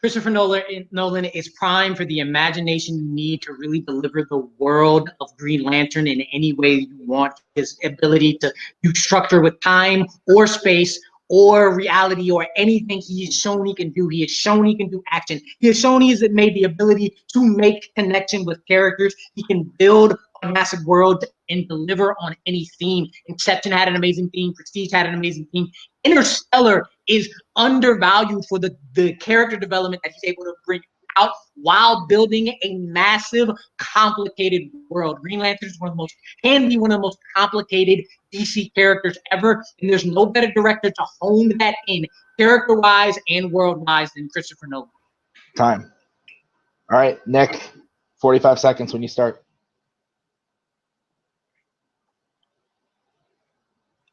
Christopher Nolan is prime for the imagination you need to really deliver the world of Green Lantern in any way you want. His ability to do structure with time or space or reality or anything he has shown he can do. He has shown he can do action. He has shown he has made the ability to make connection with characters. He can build a massive world and deliver on any theme. Inception had an amazing theme. Prestige had an amazing theme. Interstellar is undervalued for the character development that he's able to bring out while building a massive, complicated world. Green Lantern can be one of the most complicated DC characters ever, and there's no better director to hone that in character-wise and world-wise than Christopher Nolan. Time. All right, Nick, 45 seconds when you start.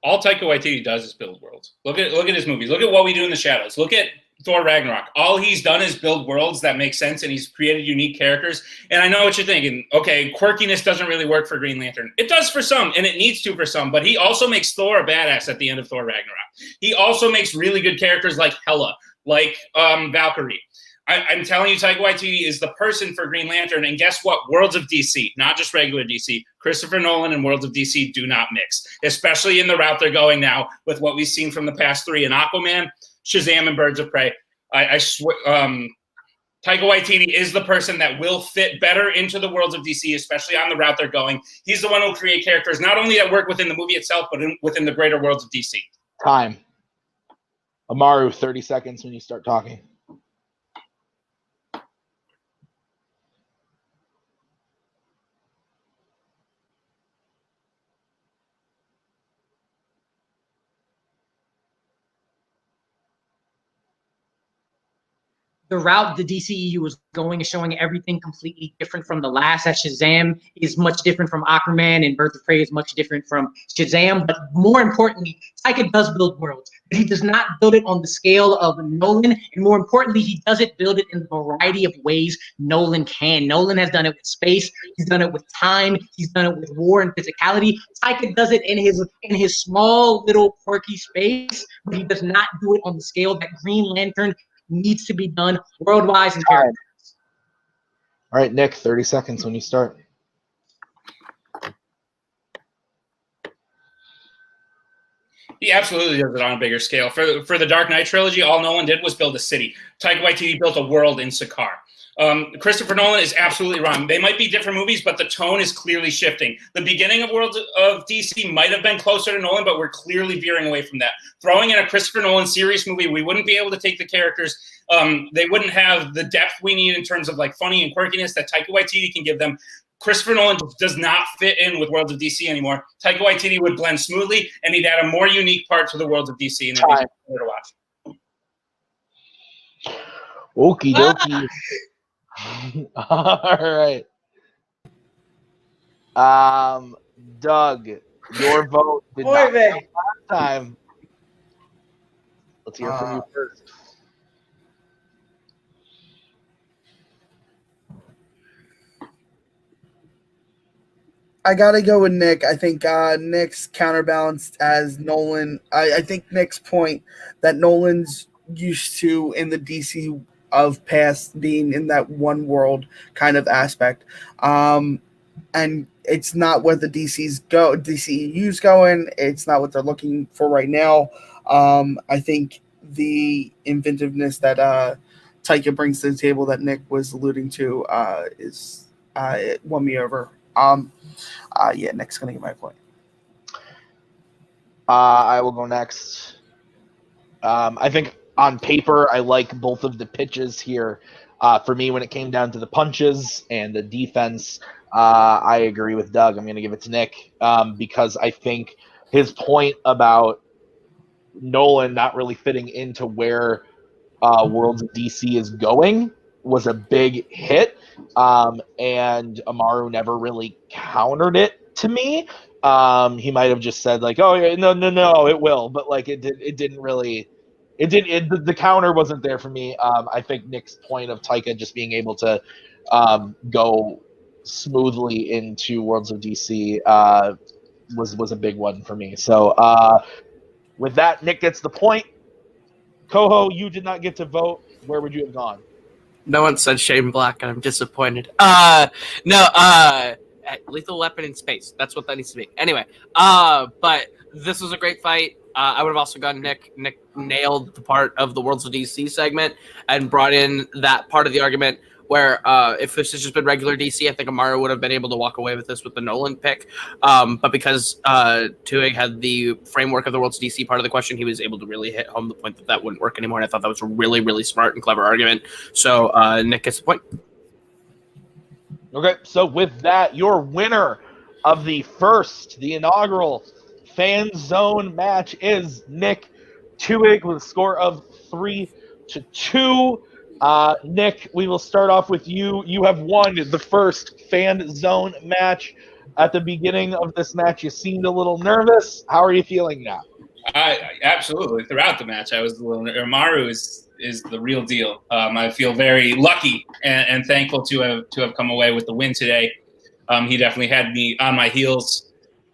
All Taika Waititi does is build worlds. Look at his movies. Look at What We Do in the Shadows. Look at Thor Ragnarok. All he's done is build worlds that make sense, and he's created unique characters. And I know what you're thinking. Okay, quirkiness doesn't really work for Green Lantern. It does for some, and it needs to for some. But he also makes Thor a badass at the end of Thor Ragnarok. He also makes really good characters like Hela, like Valkyrie. I'm telling you, Taika Waititi is the person for Green Lantern. And guess what? Worlds of DC, not just regular DC. Christopher Nolan and Worlds of DC do not mix, especially in the route they're going now with what we've seen from the past three in Aquaman, Shazam, and Birds of Prey. I swear, Taika Waititi is the person that will fit better into the Worlds of DC, especially on the route they're going. He's the one who will create characters not only that work within the movie itself, but within the greater Worlds of DC. Time. Amaru, 30 seconds when you start talking. The route the DCEU was going is showing everything completely different from the last. That Shazam is much different from Aquaman, and Birds of Prey is much different from Shazam. But more importantly, Taika does build worlds, but he does not build it on the scale of Nolan. And more importantly, he doesn't build it in the variety of ways Nolan can. Nolan has done it with space. He's done it with time. He's done it with war and physicality. Taika does it in his small little quirky space, but he does not do it on the scale that Green Lantern needs to be done worldwide and characters. All right, Nick, 30 seconds when you start. He absolutely does it on a bigger scale. For the Dark Knight trilogy, all Nolan did was build a city. Taika Waititi built a world in Sakaar. Christopher Nolan is absolutely wrong. They might be different movies, but the tone is clearly shifting. The beginning of Worlds of DC might have been closer to Nolan, but we're clearly veering away from that. Throwing in a Christopher Nolan serious movie, we wouldn't be able to take the characters. They wouldn't have the depth we need in terms of like funny and quirkiness that Taika Waititi can give them. Christopher Nolan just does not fit in with Worlds of DC anymore. Taika Waititi would blend smoothly, and he'd add a more unique part to the Worlds of DC, and it'd be better to watch. Okie dokie. All right. Doug, your vote did not count last time. Let's hear from you first. I gotta go with Nick. I think Nick's counterbalanced as Nolan. I think Nick's point that Nolan's used to in the DC of past being in that one world kind of aspect. And it's not where the DCEU's going. It's not what they're looking for right now. I think the inventiveness that Taika brings to the table that Nick was alluding to it won me over. Yeah, Nick's gonna get my point. I will go next. I think on paper, I like both of the pitches here. For me, when it came down to the punches and the defense, I agree with Doug. I'm going to give it to Nick because I think his point about Nolan not really fitting into where Worlds of DC is going was a big hit, and Amaru never really countered it to me. He might have just said like, "Oh yeah, no, it will," but like it didn't really. The counter wasn't there for me. I think Nick's point of Taika just being able to go smoothly into Worlds of DC was a big one for me. So with that, Nick gets the point. Coho, you did not get to vote. Where would you have gone? No one said Shane Black, and I'm disappointed. Lethal Weapon in space. That's what that needs to be. Anyway, but this was a great fight. I would have also gone Nick. Nick nailed the part of the Worlds of DC segment and brought in that part of the argument where if this has just been regular DC, I think Amaru would have been able to walk away with this with the Nolan pick. But because Twohig had the framework of the Worlds of DC part of the question, he was able to really hit home the point that wouldn't work anymore. And I thought that was a really, really smart and clever argument. So Nick gets the point. Okay, so with that, your winner of the inaugural Fanzone match is Nick Twohig with a score of 3-2. Nick, we will start off with you. You have won the first Fanzone match. At the beginning of this match, you seemed a little nervous. How are you feeling now? Absolutely. Throughout the match, I was a little nervous. Amaru is the real deal. I feel very lucky and thankful to have come away with the win today. He definitely had me on my heels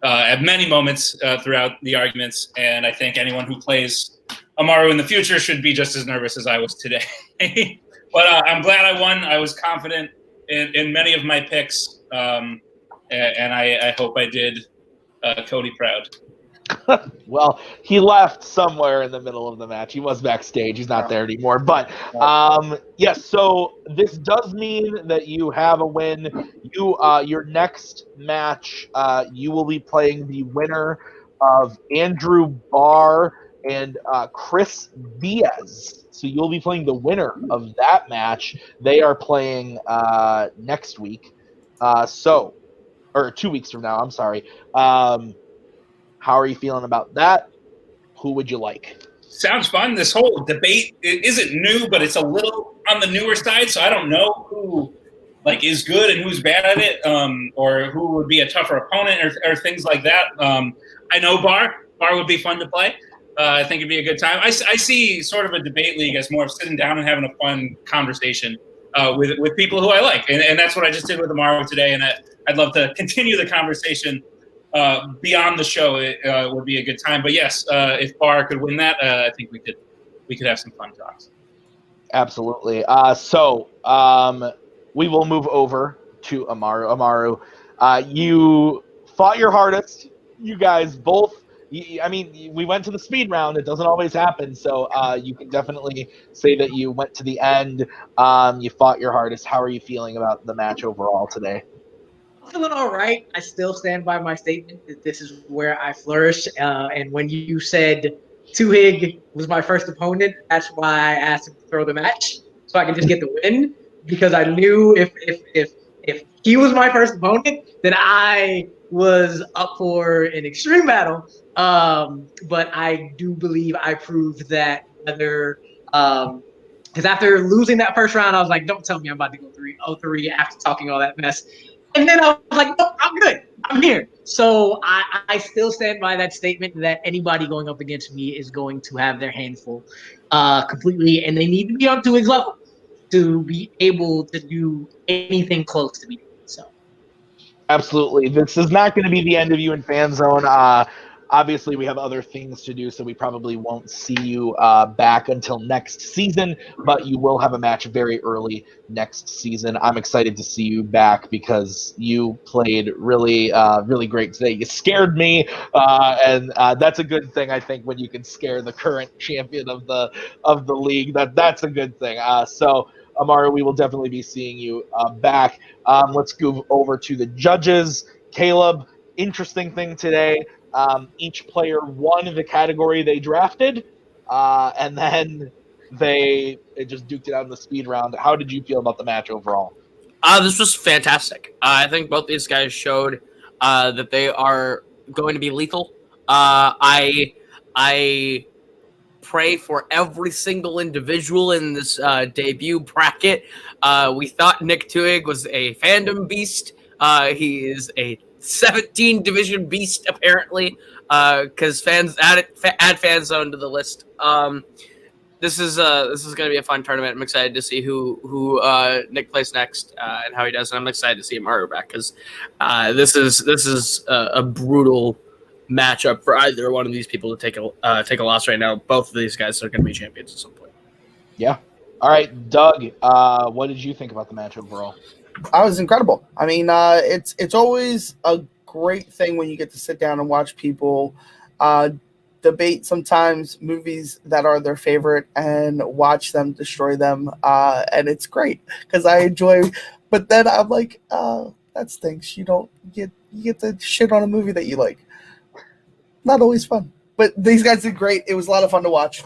at many moments throughout the arguments, and I think anyone who plays Amaru in the future should be just as nervous as I was today. But I'm glad I won. I was confident in many of my picks, and I hope I did Cody proud. Well, he left somewhere in the middle of the match. He was backstage. He's not there anymore. But yes, so this does mean that you have a win. Your next match, you will be playing the winner of Andrew Barr and Chris Diaz. So you'll be playing the winner of that match. They are playing next week. Or 2 weeks from now. I'm sorry. How are you feeling about that? Who would you like? Sounds fun. This whole debate isn't new, but it's a little on the newer side. So I don't know who is good and who's bad at it, or who would be a tougher opponent, or things like that. I know Bar would be fun to play. I think it'd be a good time. I see sort of a debate league as more of sitting down and having a fun conversation with people who I like, and that's what I just did with Amaru today. And I'd love to continue the conversation. Beyond the show, it would be a good time. But yes, if Barr could win that, I think we could have some fun talks. Absolutely. So we will move over to Amaru. Amaru, you fought your hardest. You guys both. I mean, we went to the speed round. It doesn't always happen, so you can definitely say that you went to the end. You fought your hardest. How are you feeling about the match overall today? Feeling all right. I still stand by my statement that this is where I flourish. And when you said Twohig was my first opponent, that's why I asked him to throw the match so I could just get the win, because I knew if he was my first opponent, then I was up for an extreme battle. But I do believe I proved that whether because after losing that first round, I was like, don't tell me I'm about to go 3-0-3 after talking all that mess. And then I was like, no, I'm good. I'm here. So I still stand by that statement that anybody going up against me is going to have their handful completely, and they need to be on Twohig's level to be able to do anything close to me. So, absolutely, this is not going to be the end of you in Fanzone. Obviously, we have other things to do, so we probably won't see you back until next season, but you will have a match very early next season. I'm excited to see you back because you played really, really great today. You scared me, and that's a good thing, I think, when you can scare the current champion of the league. That's a good thing. So, Amaru, we will definitely be seeing you back. Let's go over to the judges. Caleb, interesting thing today. Each player won the category they drafted, and then they just duked it out in the speed round. How did you feel about the match overall? This was fantastic. I think both these guys showed that they are going to be lethal. I pray for every single individual in this debut bracket. We thought Nick Twohig was a fandom beast. He is a 17 division beast apparently, because fans add Fanzone to the list. This is going to be a fun tournament. I'm excited to see who Nick plays next and how he does. And I'm excited to see Amaru back because this is a brutal matchup for either one of these people to take a loss right now. Both of these guys are going to be champions at some point. Yeah. All right, Doug. What did you think about the match overall? I was incredible. I mean, it's always a great thing when you get to sit down and watch people debate sometimes movies that are their favorite and watch them destroy them. And it's great because I enjoy. But then I'm like, that stinks. You get to shit on a movie that you like. Not always fun. But these guys did great. It was a lot of fun to watch.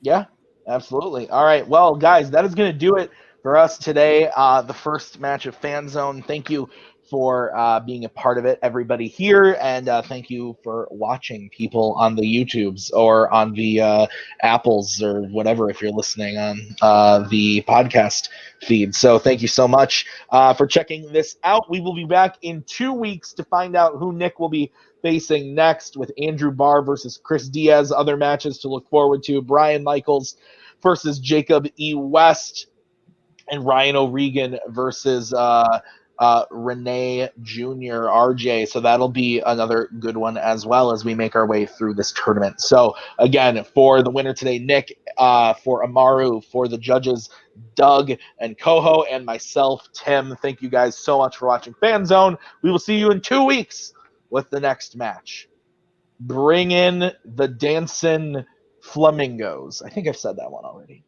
Yeah, absolutely. All right. Well, guys, that is going to do it for us today. The first match of Fanzone. Thank you for being a part of it, everybody here, and thank you for watching, people on the YouTubes or on the Apples or whatever if you're listening on the podcast feed. So thank you so much for checking this out. We will be back in 2 weeks to find out who Nick will be facing next, with Andrew Barr versus Chris Diaz. Other matches to look forward to: Brian Michaels versus Jacob E. West, and Ryan O'Regan versus Renee Jr. RJ. So that'll be another good one as well as we make our way through this tournament. So again, for the winner today, Nick, for Amaru, for the judges, Doug and Coho, and myself, Tim, thank you guys so much for watching Fanzone. We will see you in 2 weeks with the next match. Bring in the dancing flamingos. I think I've said that one already.